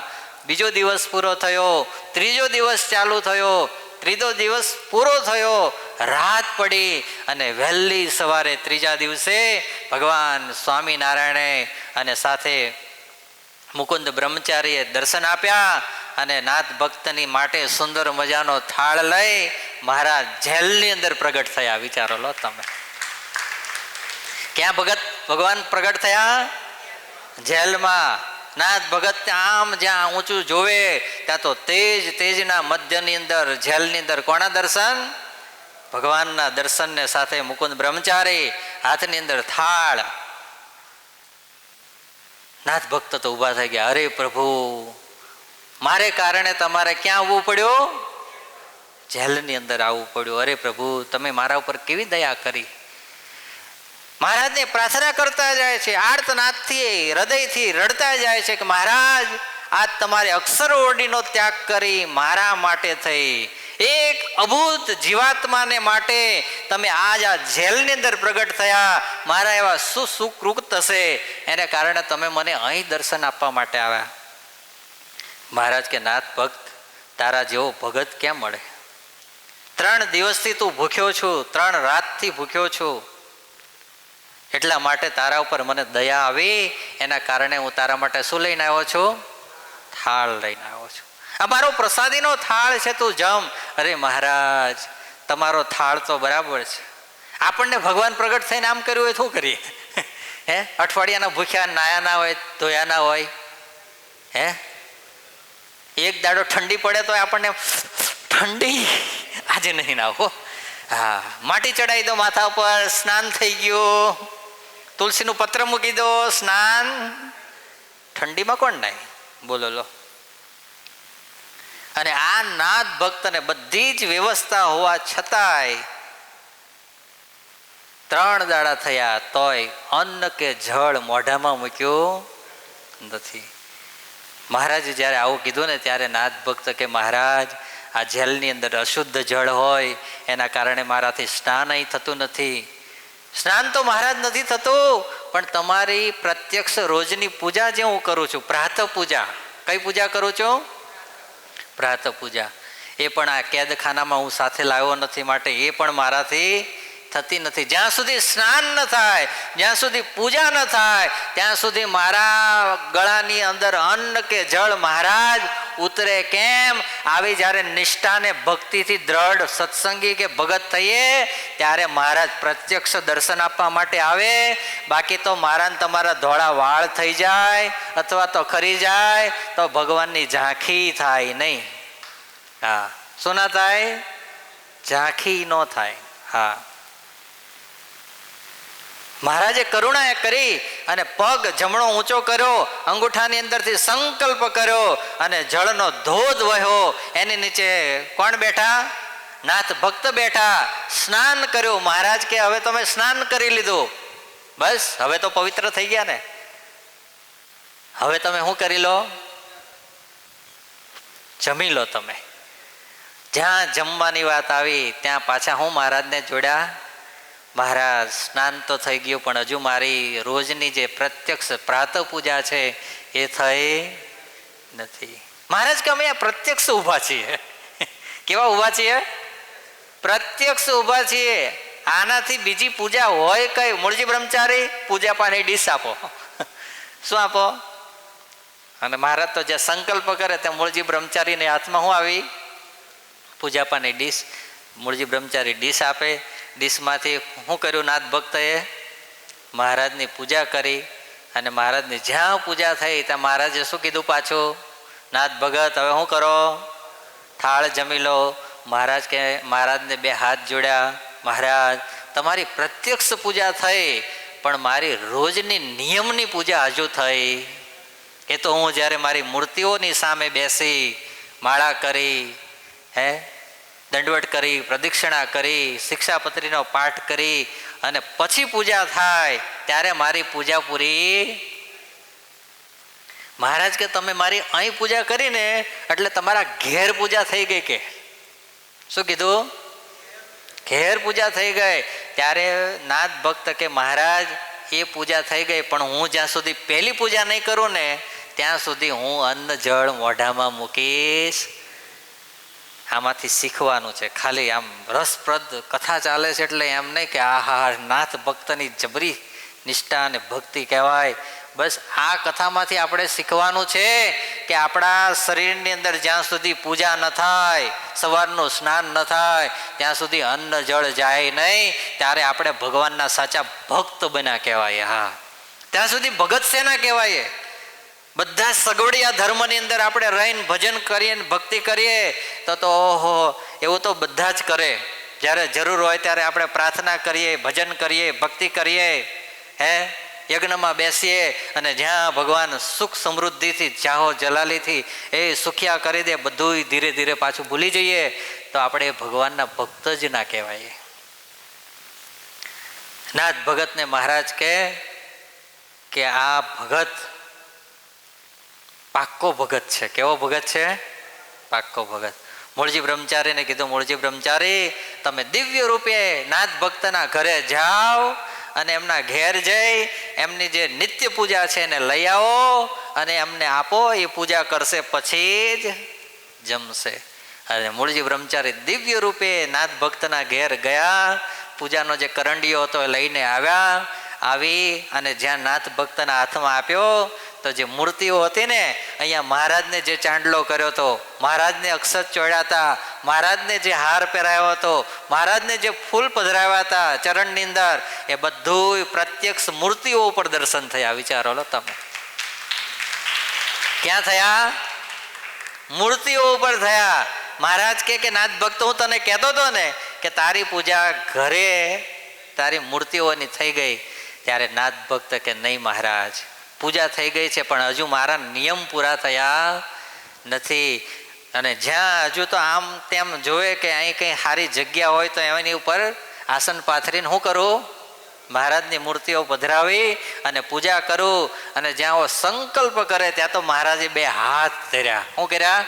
બીજો દિવસ પૂરો થયો, ત્રીજો દિવસ ચાલુ થયો, ત્રીજો દિવસ પૂરો થયો. રાત પડી અને વહેલી સવારે ત્રીજા દિવસે ભગવાન સ્વામિનારાયણે અને સાથે મુકુંદ બ્રહ્મચારીએ દર્શન આપ્યા અને નાથ ભક્તની માટે સુંદર મજાનો થાળ લઈ મહારાજ જેલની અંદર પ્રગટ થયા. વિચારો લો તમે, ક્યાં ભગવાન પ્રગટ થયા? જેલમાં. નાથ ભગત આમ જ્યાં ઊંચું જોવે ત્યાં તો તેજના મધ્યની અંદર જેલની અંદર કોના દર્શન? ભગવાનના દર્શનને સાથે મુકુંદ બ્રહ્મચારી, હાથની અંદર થાળ. નાથ ભક્ત તો ઊભા થઈ ગયા. અરે પ્રભુ, મારે કારણે તમારે ક્યાં આવવું પડ્યું? જેલની અંદર આવવું પડ્યું. અરે પ્રભુ, તમે મારા ઉપર કેવી દયા કરી. મહારાજને પ્રાર્થના કરતા જાય છે, આર્તનાદથી હૃદયથી રડતા જાય છે કે મહારાજ આજ તમારે અક્ષર ઓરડીનો ત્યાગ કરી મારા માટે થઈ, એક અભૂત જીવાત્માને માટે તમે આજ આ જેલની અંદર પ્રગટ થયા. મારા એવા સુકૃત હશે એને કારણે તમે મને અહીં દર્શન આપવા માટે આવ્યા. મહારાજ કે નાથ ભક્ત, તારા જેવો ભગત ક્યાં મળે? 3 દિવસથી તું ભૂખ્યો છું, 3 રાતથી ભૂખ્યો છું. એટલા માટે તારા ઉપર મને દયા આવી, એના કારણે હું તારા માટે શું લઈને આવ્યો છું? થાળ લઈને આવ્યો છું. આ મારો પ્રસાદીનો થાળ છે, તું જમ. અરે મહારાજ, તમારો થાળ તો બરાબર છે. આપણને ભગવાન પ્રગટ થઈને આમ કર્યું હોય શું કરીએ? હે અઠવાડિયાના ભૂખ્યા, નાયા ના હોય, ધોયા ના હોય. હે એક દાડો ઠંડી પડે તો આપણને ઠંડી આજે નહીં ના હો. હા, માટી ચડાવી દો માથા ઉપર, સ્નાન થઈ ગયું, તુલસીનું પત્ર મૂકી દો, સ્નાન. ઠંડીમાં કોણ નાય? બોલો લો. અને આ નાથ ભક્તને બધી જ વ્યવસ્થા હોવા છતાંય 3 દાડા થયા તોય અન્ન કે જળ મોઢામાં મૂક્યું નથી. મહારાજે જ્યારે આવું કીધું ને ત્યારે નાથ ભક્ત કે મહારાજ, આ જેલની અંદર અશુદ્ધ જળ હોય એના કારણે મારાથી સ્નાન અહીં થતું નથી. સ્નાન તો મહારાજ નથી થતું, પણ તમારી પ્રત્યક્ષ રોજની પૂજા જે હું કરું છું, પ્રાતઃ પૂજા. કઈ પૂજા કરું છું? પ્રાતઃ પૂજા. એ પણ આ કેદખાનામાં હું સાથે લાવ્યો નથી, માટે એ પણ મારાથી થતી નથી. જ્યાં સુધી સ્નાન ન થાય, જ્યાં સુધી પૂજા ન થાય, ત્યાં સુધી મારા ગળાની અંદર અન્ન કે જળ મહારાજ ઉતરે કેમ? આવી જ્યારે નિષ્ઠાને ભક્તિથી દ્રઢ સત્સંગી કે ભગત થઈએ ત્યારે મહારાજ પ્રત્યક્ષ દર્શન આપવા માટે આવે. બાકી તો મારા તમારા ધોળા વાળ થઈ જાય અથવા તો ખરી જાય તો ભગવાનની ઝાંખી થાય નહીં. હા, શું ના થાય? ઝાંખી ન થાય. હા, મહારાજે કરુણા કરી અને પગ જમણો ઊંચો કર્યો, અંગૂઠાની અંદરથી સંકલ્પ કર્યો અને જળનો ધોધ વહ્યો. એની નીચે કોણ બેઠા? નાથ ભક્ત બેઠા. સ્નાન કર્યું. મહારાજ કે હવે તમે સ્નાન કરી લીધું, બસ હવે તો પવિત્ર થઈ ગયા ને, હવે તમે શું કરી લો? જમી લો. તમે જ્યાં જમવાની વાત આવી ત્યાં પાછા હું મહારાજને જોડ્યા. મહારાજ, સ્નાન તો થઈ ગયું, પણ હજુ મારી રોજની જે પ્રત્યક્ષ પ્રાતઃ પૂજા છે એ થઈ નથી. મહારાજ કે અમે આ પ્રત્યક્ષ ઊભા છીએ. કેવા ઊભા છીએ? પ્રત્યક્ષ ઊભા છીએ. આનાથી બીજી પૂજા હોય કઈ? મૂળજી બ્રહ્મચારી, પૂજા પાની ડીશ આપો. શું આપો? અને મહારાજ તો જે સંકલ્પ કરે ત્યાં મૂળજી બ્રહ્મચારીને હાથમાં શું આવી? પૂજા પાની ડીશ. મૂળજી બ્રહ્મચારી ડીશ આપે. ડીશમાંથી શું કર્યું? નાથ ભક્તએ મહારાજની પૂજા કરી, અને મહારાજની જ્યાં પૂજા થઈ ત્યાં મહારાજે શું કીધું પાછું? નાથ ભગત હવે શું કરો? થાળ જમી લો. મહારાજ કે મહારાજને બે હાથ જોડ્યા, મહારાજ તમારી પ્રત્યક્ષ પૂજા થઈ, પણ મારી રોજની નિયમની પૂજા હજુ થઈ. એ તો હું જ્યારે મારી મૂર્તિઓની સામે બેસી માળા કરી, દંડવટ કરી, પ્રદક્ષિણા કરી, શિક્ષાપત્રીનો પાઠ કરી અને પછી પૂજા થાય ત્યારે મારી પૂજા પૂરી. મહારાજ કે તમે મારી અહીં પૂજા કરીને એટલે તમારા ઘેર પૂજા થઈ ગઈ. કે શું કીધું? ઘેર પૂજા થઈ ગઈ. ત્યારે નાથ ભક્ત કે મહારાજ એ પૂજા થઈ ગઈ, પણ હું જ્યાં સુધી પહેલી પૂજા નહીં કરું ને ત્યાં સુધી હું અન્ન જળ મોઢામાં મૂકીશ. આમાંથી શીખવાનું છે. ખાલી આમ રસપ્રદ કથા ચાલે છે એટલે એમ નહીં કે આહા નાથ ભક્તની જબરી નિષ્ઠા અને ભક્તિ કહેવાય. બસ આ કથામાંથી આપણે શીખવાનું છે કે આપણા શરીરની અંદર જ્યાં સુધી પૂજા ન થાય, સવારનું સ્નાન ન થાય, ત્યાં સુધી અન્ન જળ જાય નહીં. ત્યારે આપણે ભગવાનના સાચા ભક્ત બન્યા કહેવાય. હા, ત્યાં સુધી ભગત શેના કહેવાય? બધા સગવડિયા ધર્મની અંદર આપણે રહીને ભજન કરીએ ને ભક્તિ કરીએ તો ઓહો એવું તો બધા જ કરે. જ્યારે જરૂર હોય ત્યારે આપણે પ્રાર્થના કરીએ, ભજન કરીએ, ભક્તિ કરીએ, યજ્ઞમાં બેસીએ અને જ્યાં ભગવાન સુખ સમૃદ્ધિથી ચાહો જલાલીથી એ સુખિયા કરી દે, બધું ધીરે ધીરે પાછું ભૂલી જઈએ તો આપણે ભગવાનના ભક્ત જ ના કહેવાય. નાથ ભગતને મહારાજ કે આ ભગત પાક્કો ભગત છે. કેવો ભગત છે? પાક્કો ભગત. મૂળજી બ્રહ્મચારીને કીધું, મૂળજી બ્રહ્મચારી તમે દિવ્ય રૂપે નાથ ભક્તના ઘરે જાઓ અને એમના ઘેર જઈ એમની જે નિત્ય પૂજા છે એને લઈ આવો અને એમને આપો. એ પૂજા કરશે પછી જ જમશે. અને મૂળજી બ્રહ્મચારી દિવ્ય રૂપે નાથ ભક્તના ઘેર ગયા. પૂજાનો જે કરંડિયો હતો એ લઈને આવી અને જ્યાં નાથ ભક્તના હાથમાં આપ્યો તો જે મૂર્તિઓ હતી ને, અહીંયા મહારાજને જે ચાંદલો કર્યો હતો, મહારાજને અક્ષત ચોળ્યા હતા, મહારાજને જે હાર પહેરાયો હતો, મહારાજને જે ફૂલ પધરાવ્યા હતા ચરણની અંદર, એ બધું પ્રત્યક્ષ મૂર્તિઓ ઉપર દર્શન થયા. વિચારો લો તમે, ક્યાં થયા? મૂર્તિઓ ઉપર થયા. મહારાજ કે નાથ ભક્ત હું તને કહેતો હતો ને કે તારી પૂજા ઘરે તારી મૂર્તિઓની થઈ ગઈ. ત્યારે નાથ ભક્ત કે નહીં મહારાજ, પૂજા થઈ ગઈ છે પણ હજુ મારા નિયમ પૂરા થયા નથી. અને જ્યાં હજુ તો આમ તેમ જોવે કે અહીં કંઈ સારી જગ્યા હોય તો એની ઉપર આસન પાથરીને શું કરું? મહારાજની મૂર્તિઓ પધરાવી અને પૂજા કરું. અને જ્યાં સંકલ્પ કરે ત્યાં તો મહારાજે બે હાથ ધર્યા. શું કર્યા?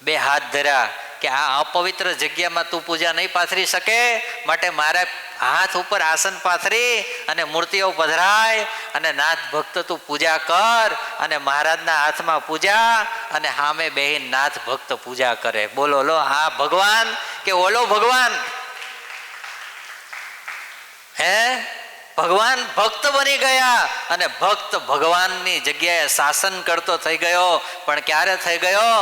બે હાથ ધર્યા કે આ અપવિત્ર જગ્યામાં તું પૂજા નહીં પાથરી શકે, માટે મારા હાથ ઉપર આસન પાથરી અને મૂર્તિઓ પધરાય અને નાથ ભક્ત તું પૂજા કર. અને મહારાજના હાથમાં પૂજા અને સામે બેહીને નાથ ભક્ત પૂજા કરે. બોલો લો, આ ભગવાન કે ઓલો ભગવાન? ભગવાન ભક્ત બની ગયા અને ભક્ત ભગવાનની જગ્યાએ શાસન કરતો થઈ ગયો. પણ ક્યારે થઈ ગયો?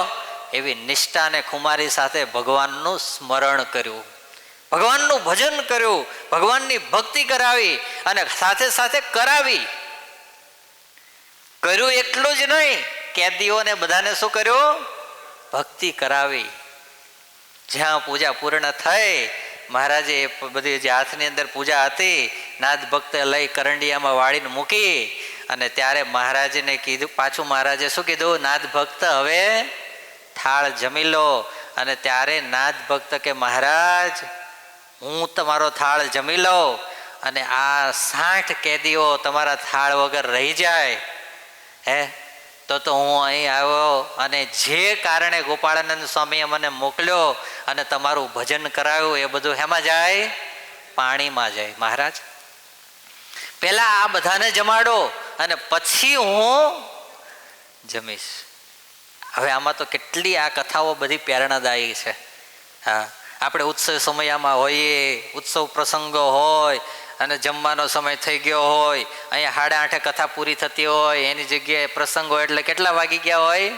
એવી નિષ્ઠા અને ખુમારી સાથે ભગવાનનું સ્મરણ કર્યું, ભગવાનનું ભજન કર્યું, ભગવાનની ભક્તિ કરાવી અને સાથે સાથે કરાવી. કર્યું એટલું જ નહીં, કેદીઓને બધાને શું કર્યું? ભક્તિ કરાવી. જ્યાં પૂજા પૂર્ણ થઈ, મહારાજે બધી જે હાથની અંદર પૂજા હતી નાથ ભક્તે લઈ કરંડિયામાં વાળીને મૂકી. અને ત્યારે મહારાજને કીધું, પાછું મહારાજે શું કીધું? નાથ ભક્ત હવે થાળ જમી લો. અને ત્યારે નાથ ભક્ત કે મહારાજ હું તમારો થાળ જમી લઉં અને આ 60 કેદીઓ તમારા થાળ વગર રહી જાય તો હું અહીં આવ્યો અને જે કારણે ગોપાળાનંદ સ્વામીએ મને મોકલ્યો અને તમારું ભજન કરાવ્યું એ બધું હેમાં જાય? પાણીમાં જાય. મહારાજ પહેલા આ બધાને જમાડો અને પછી હું જમીશ. હવે આમાં તો કેટલી આ કથાઓ બધી પ્રેરણાદાયી છે. હા, આપણે ઉત્સવ સમયમાં હોઈએ, ઉત્સવ પ્રસંગો હોય અને જમવાનો સમય થઈ ગયો હોય, અહીંયા 8:30 કથા પૂરી થતી હોય, એની જગ્યાએ પ્રસંગ હોય એટલે કેટલા વાગી ગયા હોય?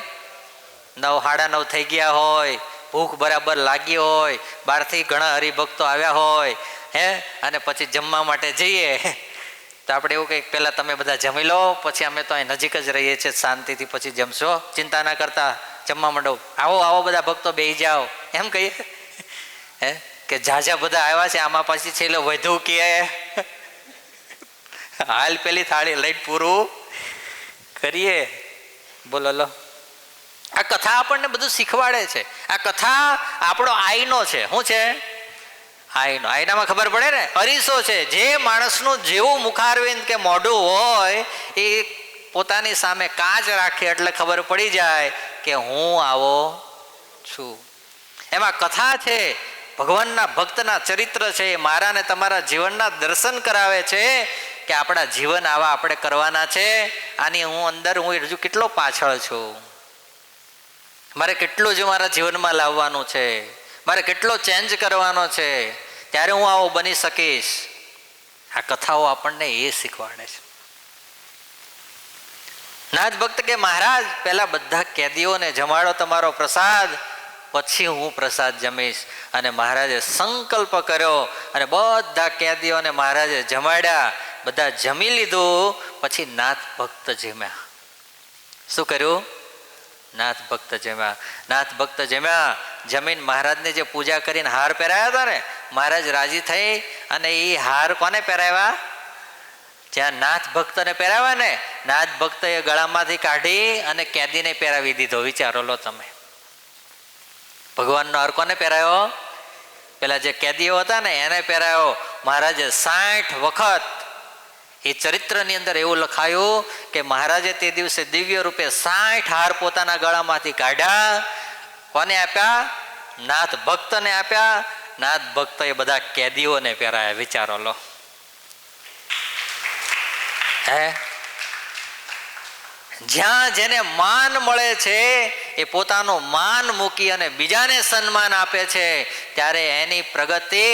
9, 9:30 થઈ ગયા હોય, ભૂખ બરાબર લાગી હોય, બહારથી ઘણા હરિભક્તો આવ્યા હોય અને પછી જમવા માટે જઈએ તો આપણે એવું કંઈક પહેલાં તમે બધા જમી લો, પછી અમે તો અહીં નજીક જ રહીએ છીએ, શાંતિથી પછી જમશો, ચિંતા ના કરતા, જમવા માંડો, આવો આવો બધા ભક્તો બેસી જાઓ, એમ કહીએ હે કે ઝાઝા બધા આવ્યા છે, આમાં પછી છેલ્લે વધુ કે હાલ પેલી થાળી લઈને પૂરું કરીએ. બોલો લો, આ કથા આપણને બધું શીખવાડે છે. આ કથા આપણો આઈનો છે. શું છે? આઈનો. આઈનામાં ખબર પડે ને, અરીસો છે. જે માણસનું જેવું મુખારવિંદ કે મોઢું હોય એ પોતાની સામે કાચ રાખે એટલે ખબર પડી જાય કે હું આવો છું. એમાં કથા છે, ભગવાનના ભક્તના ચરિત્ર છે, મારા ને તમારા જીવનના દર્શન કરાવે છે કે આપણા જીવન આવા આપણે કરવાના છે. આની હું અંદર હું હજુ કેટલો પાછળ છું, મારે કેટલું જ મારા જીવનમાં લાવવાનું છે, મારે કેટલો ચેન્જ કરવાનો છે, ત્યારે હું આવો બની શકીશ. આ કથાઓ આપણને એ શીખવાડે છે. નાથ ભક્ત કે મહારાજ પહેલા બધા કેદીઓને જમાડો તમારો પ્રસાદ, પછી હું પ્રસાદ જમીશ. અને મહારાજે સંકલ્પ કર્યો અને બધા કેદીઓને મહારાજે જમાડ્યા. બધા જમી લીધું પછી નાથ ભક્ત જમ્યા. શું કર્યું? નાથ ભક્ત જમ્યા. નાથ ભક્ત જમ્યા. જમીન મહારાજને જે પૂજા કરીને હાર પહેરાયા હતા ને, મહારાજ રાજી થઈ અને એ હાર કોને પહેરાવ્યા? જ્યાં નાથ ભક્તને પહેરાવ્યા ને, નાથ ભક્તએ ગળામાંથી કાઢી અને કેદીને પહેરાવી દીધો. વિચારો લો તમે, ભગવાનનો હાર કોને પહેરાયો? પેલા જે કેદીઓ હતા ને એને પહેરાયો. મહારાજે 60 વખત, એ ચરિત્રની અંદર એવું લખાયું કે મહારાજે તે દિવસે દિવ્ય રૂપે 60 હાર પોતાના ગળામાંથી કાઢ્યા. કોને આપ્યા? નાથ ભક્તને આપ્યા. નાથ ભક્તએ બધા કેદીઓને પહેરાયા. વિચારો લો. હે, જ્યાં જેને માન મળે છે એ પોતાનું માન મૂકી અને બીજાને સન્માન આપે છે, ત્યારે એની પ્રગતિ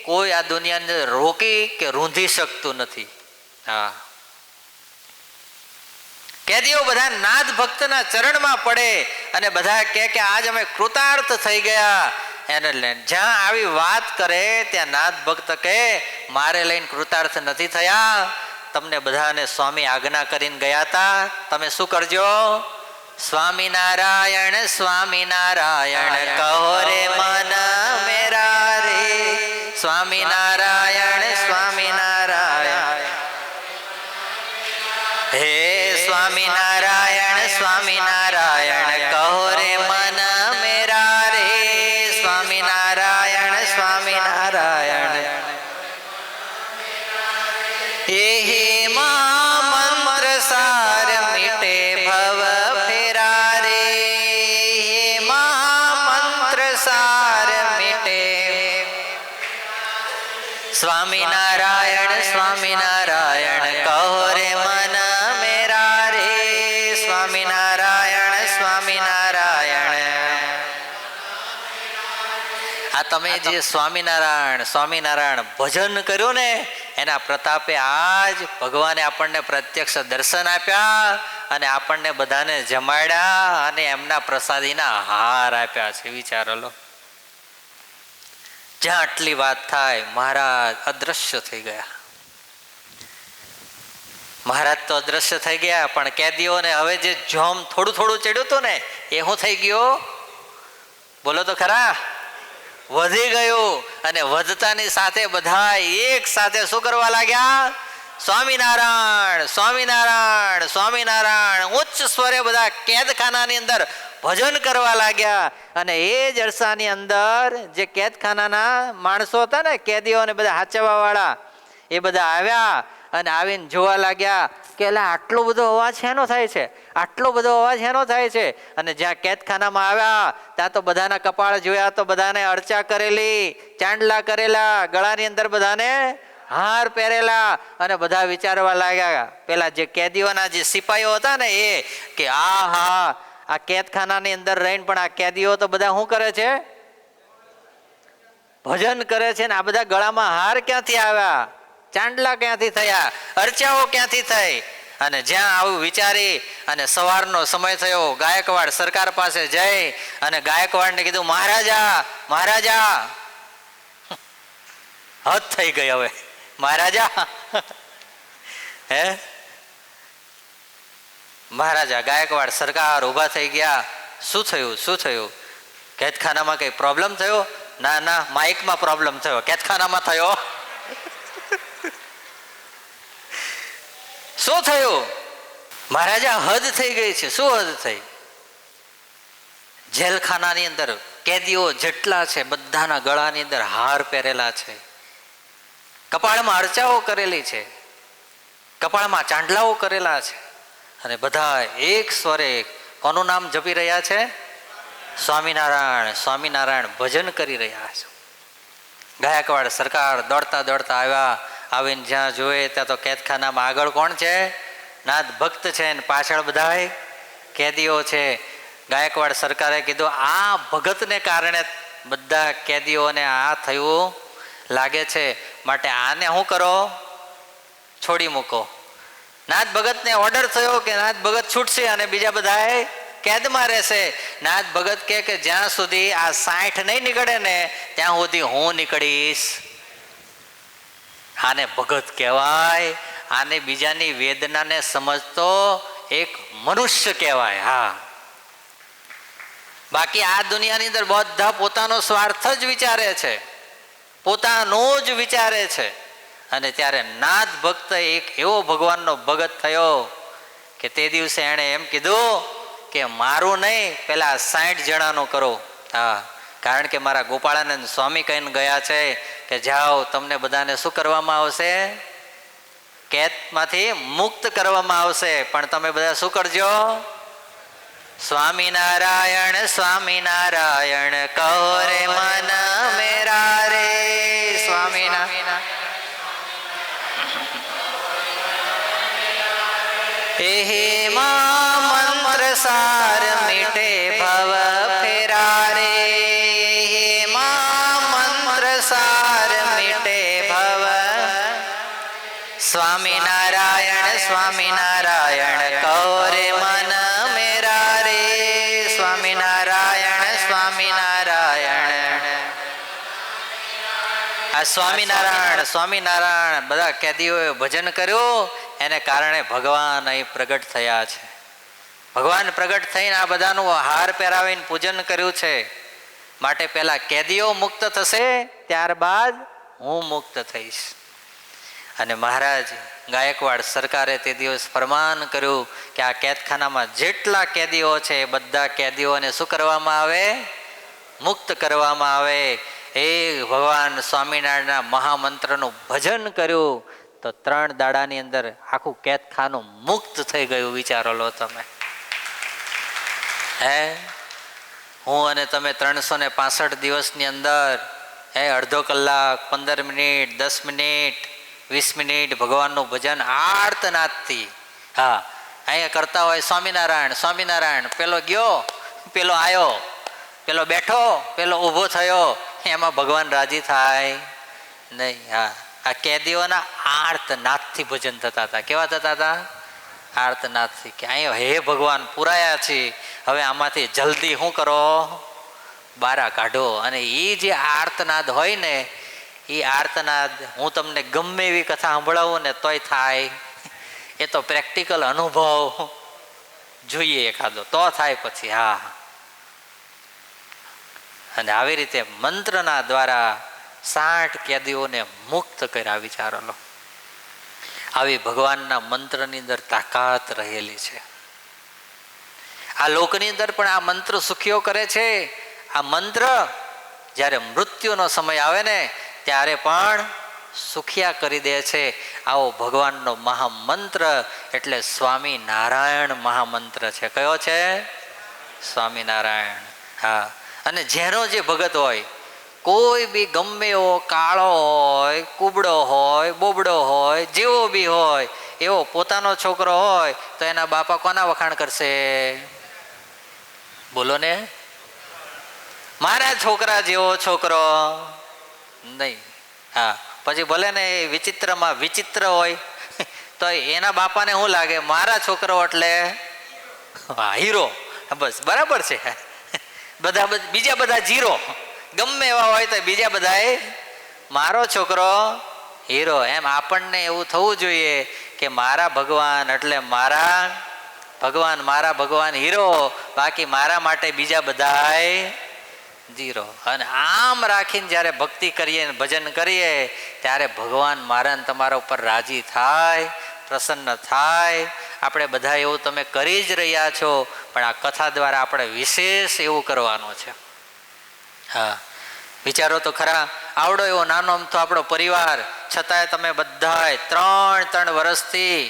કોઈ આ દુનિયાની અંદર રોકી કે રૂંધી શકતું નથી. હા, કેદીઓ બધા નાથ ભક્તના ચરણમાં પડે અને બધા કે આજ અમે કૃતાર્થ થઈ ગયા. એને લઈને જ્યાં આવી વાત કરે ત્યાં નાથ ભક્ત કહે મારે લઈને કૃતાર્થ નથી થયા, તમને બધાને સ્વામી આજ્ઞા કરીને ગયા હતા, તમે શું કરજો? સ્વામિનારાયણ સ્વામિનારાયણ કહો રે મન મેરા રે, સ્વામિનારાયણ સ્વામિનારાયણ, હે સ્વામિનારાયણ સ્વામિનારાયણ કહો રે મન મેરા રે, સ્વામિનારાયણ સ્વામિનારાયણ. એહી મંત્ર સાર મીટે ભવ ફેરા રે, મંત્ર સાર મીટે. સ્વામિનારાયણ સ્વામિનારાયણ કહો રે મન મેરા રે, સ્વામિનારાયણ સ્વામિનારાયણ. આ તમે જે સ્વામિનારાયણ સ્વામિનારાયણ ભજન કર્યું ને, એના પ્રતાપે આજ ભગવાને આપણને પ્રત્યક્ષ દર્શન આપ્યા અને આપણને બધાને જમાડ્યા અને એમના પ્રસાદીના હાર આપ્યા છે. વિચારો લો. જ્યાં આટલી વાત થાય મહારાજ અદ્રશ્ય થઈ ગયા. મહારાજ તો અદ્રશ્ય થઈ ગયા, પણ કેદીઓને હવે જે જોમ થોડું થોડું ચડ્યું હતું ને એ શું થઈ ગયો? બોલો તો ખરા. વધી ગયું. અને વધતાની સાથે બધા એક સાથે શું કરવા લાગ્યા? સ્વામિનારાયણ સ્વામિનારાયણ સ્વામિનારાયણ ઉચ્ચ સ્વરે બધા કેદખાનાની અંદર ભજન કરવા લાગ્યા. અને એ જ અરસાની અંદર જે કેદખાનાના માણસો હતા ને, કેદીઓને બધા હાચવવા વાળા, એ બધા આવ્યા અને આવીને જોવા લાગ્યા કે આટલો બધો અવાજ શેનો થાય છે, આટલો બધો અવાજ શેનો થાય છે. અને જ્યાં કેદખાનામાં આવ્યા ત્યાં તો બધાના કપાળ જોયા તો બધાને અર્ચા કરેલી, ચાંદલા કરેલા, ગળાની અંદર બધાને હાર પહેરેલા. અને બધા વિચારવા લાગ્યા, પેલા જે કેદીઓના જે સિપાહીઓ હતા ને એ કે આ કેદખાનાની અંદર રહીને પણ આ કેદીઓ તો બધા શું કરે છે? ભજન કરે છે. ને આ બધા ગળામાં હાર ક્યાંથી આવ્યા, ચાંદલા ક્યાંથી થયા, અર્ચાઓ ક્યાંથી થઈ? અને જ્યાં આવું વિચારી અને સવારનો સમય થયો, ગાયકવાડ સરકાર પાસે જઈ અને ગાયકવાડને કીધું મહારાજા મહારાજા. હદ થઈ ગઈ હવે. મહારાજા હે મહારાજા ગાયકવાડ સરકાર ઊભા થઈ ગયા. શું થયું, શું થયું? કેદખાનામાં કઈ પ્રોબ્લેમ થયો? ના ના, માઇકમાં પ્રોબ્લેમ થયો. કેદખાનામાં થયો? શું થયું? મહારાજા હદ થઈ ગઈ છે. શું હદ થઈ? જેલખાનાની અંદર કેદીઓ જેટલા છે બધાના ગળાની અંદર હાર પહેરેલા છે, કપાળમાં અર્ચાઓ કરેલી છે, કપાળમાં ચાંદલાઓ કરેલા છે, અને બધા એક સ્વરે કોનું નામ જપી રહ્યા છે? સ્વામિનારાયણ સ્વામિનારાયણ ભજન કરી રહ્યા છે. ગાયકવાડ સરકાર દોડતા દોડતા આવ્યા. આવીને જ્યાં જોયે ત્યાં તો કેદખાનામાં આગળ કોણ છે? નાદ ભક્ત છે, ને પાછળ બધા કેદીઓ છે. ગાયકવાડ સરકારે કીધું આ ભગતને કારણે બધા કેદીઓને આ થયું લાગે છે, માટે આને શું કરો? છોડી મૂકો. નાથ ભગતને ઓર્ડર થયો કે નાથ ભગત છૂટશે અને બીજા બધા કેદમાં રહેશે. નાથ ભગત કે જ્યાં સુધી આ 60 નહીં નીકળે ને ત્યાં સુધી હું નીકળીશ. આને ભગત કહેવાય. આને બીજાની વેદનાને સમજતો એક મનુષ્ય કહેવાય. હા, બાકી આ દુનિયાની અંદર બધા પોતાનો સ્વાર્થ જ વિચારે છે, પોતાનું જ વિચારે છે. અને ત્યારે નાથ ભક્ત એક એવો ભગવાનનો ભગત થયો કે તે દિવસે એણે એમ કીધું કે મારું નહીં, પેલા 60 જણાનું કરો. હા, કારણ કે મારા ગોપાળાનંદ સ્વામી કહીને ગયા છે કે જાઓ, તમને બધાને શું કરવામાં આવશે? કેદમાંથી મુક્ત કરવામાં આવશે, પણ તમે બધા શું કરજો? સ્વામિનારાયણ સ્વામિનારાયણ કહો રે મન મેરા રે. સ્વામિનારાયણ હે મંત્ર સાર મીઠે ભવ ફેરા રે. હે મંત્ર સાર મીઠે ભવ. સ્વામિનારાયણ સ્વામિનારાયણ કહો રે મન મેરા રે. સ્વામિનારાયણ સ્વામિનારાયણ. આ સ્વામિનારાયણ સ્વામિનારાયણ બધા કેદીઓએ ભજન કર્યું, એને કારણે ભગવાન અહીં પ્રગટ થયા છે. ભગવાન પ્રગટ થઈને આ બધાનું હાર પહેરાવીને પૂજન કર્યું છે. માટે પહેલા કેદીઓ મુક્ત થશે, ત્યારબાદ હું મુક્ત થઈશ. અને મહારાજ ગાયકવાડ સરકારે તે દિવસ ફરમાન કર્યું કે આ કેદખાનામાં જેટલા કેદીઓ છે એ બધા કેદીઓને શું કરવામાં આવે? મુક્ત કરવામાં આવે. એ ભગવાન સ્વામિનારાયણના મહામંત્રનું ભજન કર્યું તો 3 દાડાની અંદર આખું કેદખાનું મુક્ત થઈ ગયું. વિચારો લો તમે. હે, હું અને તમે 365 દિવસની અંદર અડધો કલાક, 15 મિનિટ, 10 મિનિટ, 20 મિનિટ ભગવાનનું ભજન આર્તનાદથી હા અહીંયા કરતા હોય. સ્વામિનારાયણ સ્વામિનારાયણ, પેલો ગયો, પેલો આવ્યો, પેલો બેઠો, પેલો ઊભો થયો, એમાં ભગવાન રાજી થાય નહીં. હા, આ કેદીઓના આર્તનાદથી ભજન થતા હતા. કેવા થતા હતા? આર્તનાદથી. કે અહીંયા હે ભગવાન પુરાયા છે, હવે આમાંથી જલ્દી શું કરો? બારા કાઢો. અને એ જે આર્તનાદ હોય ને, એ આર્તનાદ હું તમને ગમે એવી કથા સાંભળાવું ને તોય થાય. એ તો પ્રેક્ટિકલ અનુભવ જોઈએ એકાદો તો થાય પછી. હા, અને આવી રીતે મંત્રના દ્વારા 60 કેદીઓને મુક્ત કર્યા. વિચારો લો, આવી ભગવાનના મંત્રની અંદર તાકાત રહેલી છે. આ લોકની અંદર પણ આ મંત્ર સુખીઓ કરે છે. આ મંત્ર જ્યારે મૃત્યુનો સમય આવે ને ત્યારે પણ સુખિયા કરી દે છે. આવો ભગવાનનો મહામંત્ર એટલે સ્વામિનારાયણ મહામંત્ર છે. કયો છે? સ્વામિનારાયણ. હા, અને જેનો જે ભગત હોય, કોઈ બી ગમે એવો કાળો હોય, કુબડો હોય, બોબડો હોય, જેવો બી હોય, એવો પોતાનો છોકરો હોય તો એના બાપા કોના વખાણ કરશે? બોલો ને. મારા છોકરા જેવો છોકરો નહીં. હા, પછી ભલે ને વિચિત્રમાં વિચિત્ર હોય તો એના બાપાને શું લાગે? મારા છોકરો એટલે હીરો. બસ બરાબર છે. બીજા બધા જીરો, ગમે એવા હોય તો બીજા બધા મારો છોકરો હીરો. એમ આપણને એવું થવું જોઈએ કે મારા ભગવાન એટલે મારા ભગવાન હીરો, બાકી મારા માટે બીજા બધાય જીરો. અને આમ રાખીને જ્યારે ભક્તિ કરીએ ને ભજન કરીએ ત્યારે ભગવાન મારા ને તમારા ઉપર રાજી થાય, પ્રસન્ન થાય. આપણે બધા એવું તમે કરી જ રહ્યા છો, પણ આ કથા દ્વારા આપણે વિશેષ એવું કરવાનું છે. હા, વિચારો તો ખરા, આવડો એવો નાનો અમથો આપણો પરિવાર, છતાંય તમે બધાય 3 વર્ષથી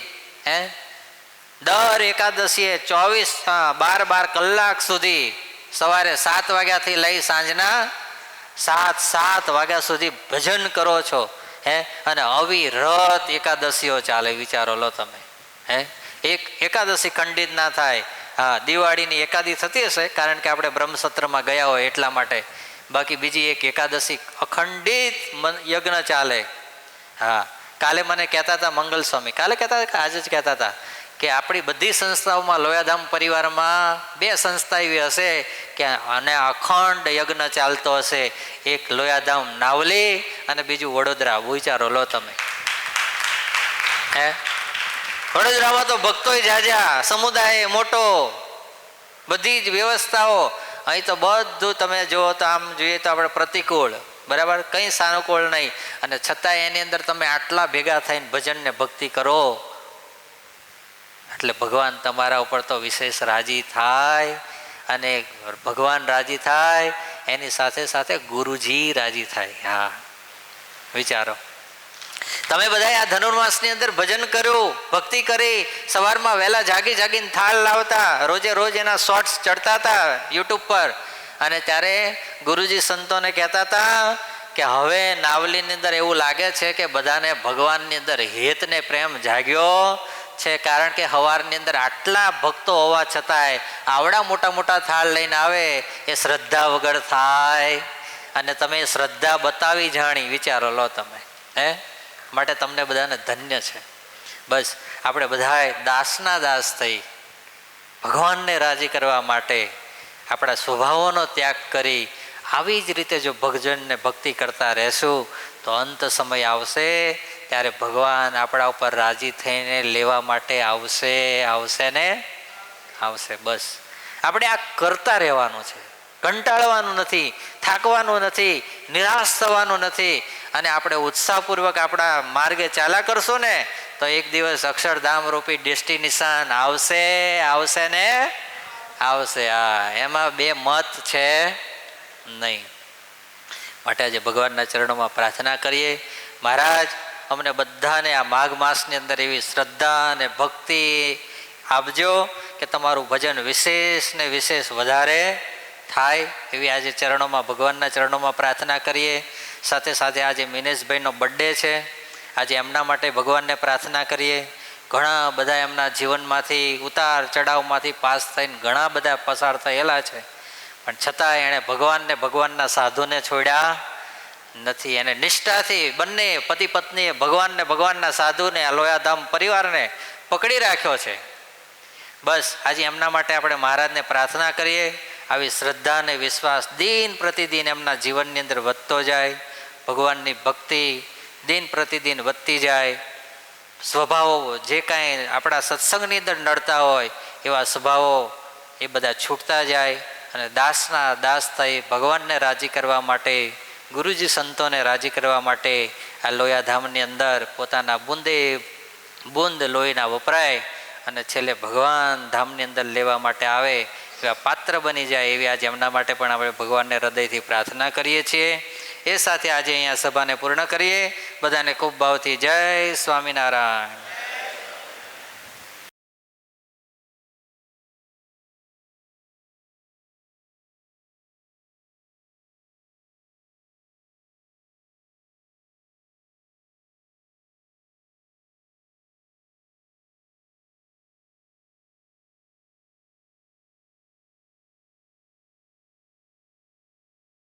દર એકાદશીએ 12 કલાક સુધી સવારે 7 વાગ્યાથી લઈ સાંજના 7 વાગ્યા સુધી ભજન કરો છો. અને અવિરત એકાદશીઓ ચાલે. વિચારો લો તમે. એક એકાદશી ખંડિત ના થાય. હા, દિવાળીની એકાદી થતી હશે કારણ કે આપણે બ્રહ્મસત્રમાં ગયા હોય એટલા માટે, બાકી બીજી એક એકાદશી અખંડિત યજ્ઞ ચાલે. હા, કાલે મને કહેતા હતા મંગલ સ્વામી, કાલે કહેતા હતા આજે જ કહેતા હતા કે આપણી બધી સંસ્થાઓમાં લોયાધામ પરિવારમાં 2 સંસ્થા એવી હશે કે અને અખંડ યજ્ઞ ચાલતો હશે. એક લોયાધામ નાવલી અને બીજું વડોદરા. વિચારો લો તમે. વડોદરામાં તો ભક્તોય જાજા, સમુદાય મોટો, બધી જ વ્યવસ્થાઓ. અહીં તો બધું તમે જુઓ તો આમ જોઈએ તો આપણે પ્રતિકૂળ, બરાબર, કંઈ સાનુકૂળ નહીં. અને છતાંય એની અંદર તમે આટલા ભેગા થઈને ભજન ને ભક્તિ કરો એટલે ભગવાન તમારા ઉપર તો વિશેષ રાજી થાય. અને ભગવાન રાજી થાય એની સાથે સાથે ગુરુજી રાજી થાય. હા, વિચારો તમે બધા આ ધનુર્માસની અંદર ભજન કર્યું, ભક્તિ કરી, સવારમાં વહેલા જાગીને થાળ લાવતા, રોજ એના શોર્ટ્સ ચડતા હતા યુટ્યુબ પર. અને ત્યારે ગુરુજી સંતોને કહેતા હતા કે હવે નાવલીની અંદર એવું લાગે છે કે બધાને ભગવાનની અંદર હેત ને પ્રેમ જાગ્યો છે, કારણ કે સવારની અંદર આટલા ભક્તો હોવા છતાંય આવડા મોટા થાળ લઈને આવે એ શ્રદ્ધા વગર થાય. અને તમે શ્રદ્ધા બતાવી જાણી. વિચારો લો તમે. માટે તમને બધાને ધન્ય છે. બસ આપણે બધાએ દાસના દાસ થઈ ભગવાનને રાજી કરવા માટે આપણા સ્વભાવોનો ત્યાગ કરી આવી જ રીતે જો ભજન ને ભક્તિ કરતા રહેશું તો અંત સમય આવશે ત્યારે ભગવાન આપણા ઉપર રાજી થઈને લેવા માટે આવશે. બસ આપણે આ કરતા રહેવાનું છે, કંટાળવાનું નથી, થાકવાનું નથી, નિરાશ થવાનું નથી. અને આપણે ઉત્સાહપૂર્વક આપણા માર્ગે ચાલ્યા કરશું ને તો એક દિવસ અક્ષરધામ રૂપી ડેસ્ટિનેશન આવશે. હા, એમાં 2 મત છે નહીં. માટે આજે ભગવાનના ચરણોમાં પ્રાર્થના કરીએ, મહારાજ અમને બધાને આ માઘ માસની અંદર એવી શ્રદ્ધા અને ભક્તિ આપજો કે તમારું ભજન વિશેષ ને વિશેષ વધારે થાય એવી આજે ચરણોમાં ભગવાનના ચરણોમાં પ્રાર્થના કરીએ. સાથે સાથે આજે મિનેશભાઈનો બર્થડે છે. આજે એમના માટે ભગવાનને પ્રાર્થના કરીએ. ઘણા બધા એમના જીવનમાંથી ઉતાર ચઢાવમાંથી પાસ થઈને ઘણા બધા પસાર થયેલા છે, પણ છતાં એણે ભગવાનને ભગવાનના સાધુને છોડ્યા નથી. એને નિષ્ઠાથી બંને પતિ પત્નીએ ભગવાનને ભગવાનના સાધુને આ લોયાધામ પરિવારને પકડી રાખ્યો છે. બસ આજે એમના માટે આપણે મહારાજને પ્રાર્થના કરીએ આવી શ્રદ્ધા અને વિશ્વાસ દિન પ્રતિદિન એમના જીવનની અંદર વધતો જાય, ભગવાનની ભક્તિ દિન પ્રતિદિન વધતી જાય, સ્વભાવો જે કાંઈ આપણા સત્સંગની અંદર નડતા હોય એવા સ્વભાવો એ બધા છૂટતા જાય અને દાસના દાસ થઈ ભગવાનને રાજી કરવા માટે, ગુરુજી સંતોને રાજી કરવા માટે આ લોયાધામની અંદર પોતાના બૂંદ લોહીના વપરાય અને છેલ્લે ભગવાન ધામની અંદર લેવા માટે આવે એવા પાત્ર બની જાય એવી આજે એમના માટે પણ આપણે ભગવાનને હૃદયથી પ્રાર્થના કરીએ છીએ. એ સાથે આજે અહીંયા સભાને પૂર્ણ કરીએ. બધાને ખૂબ ભાવથી જય સ્વામિનારાયણ.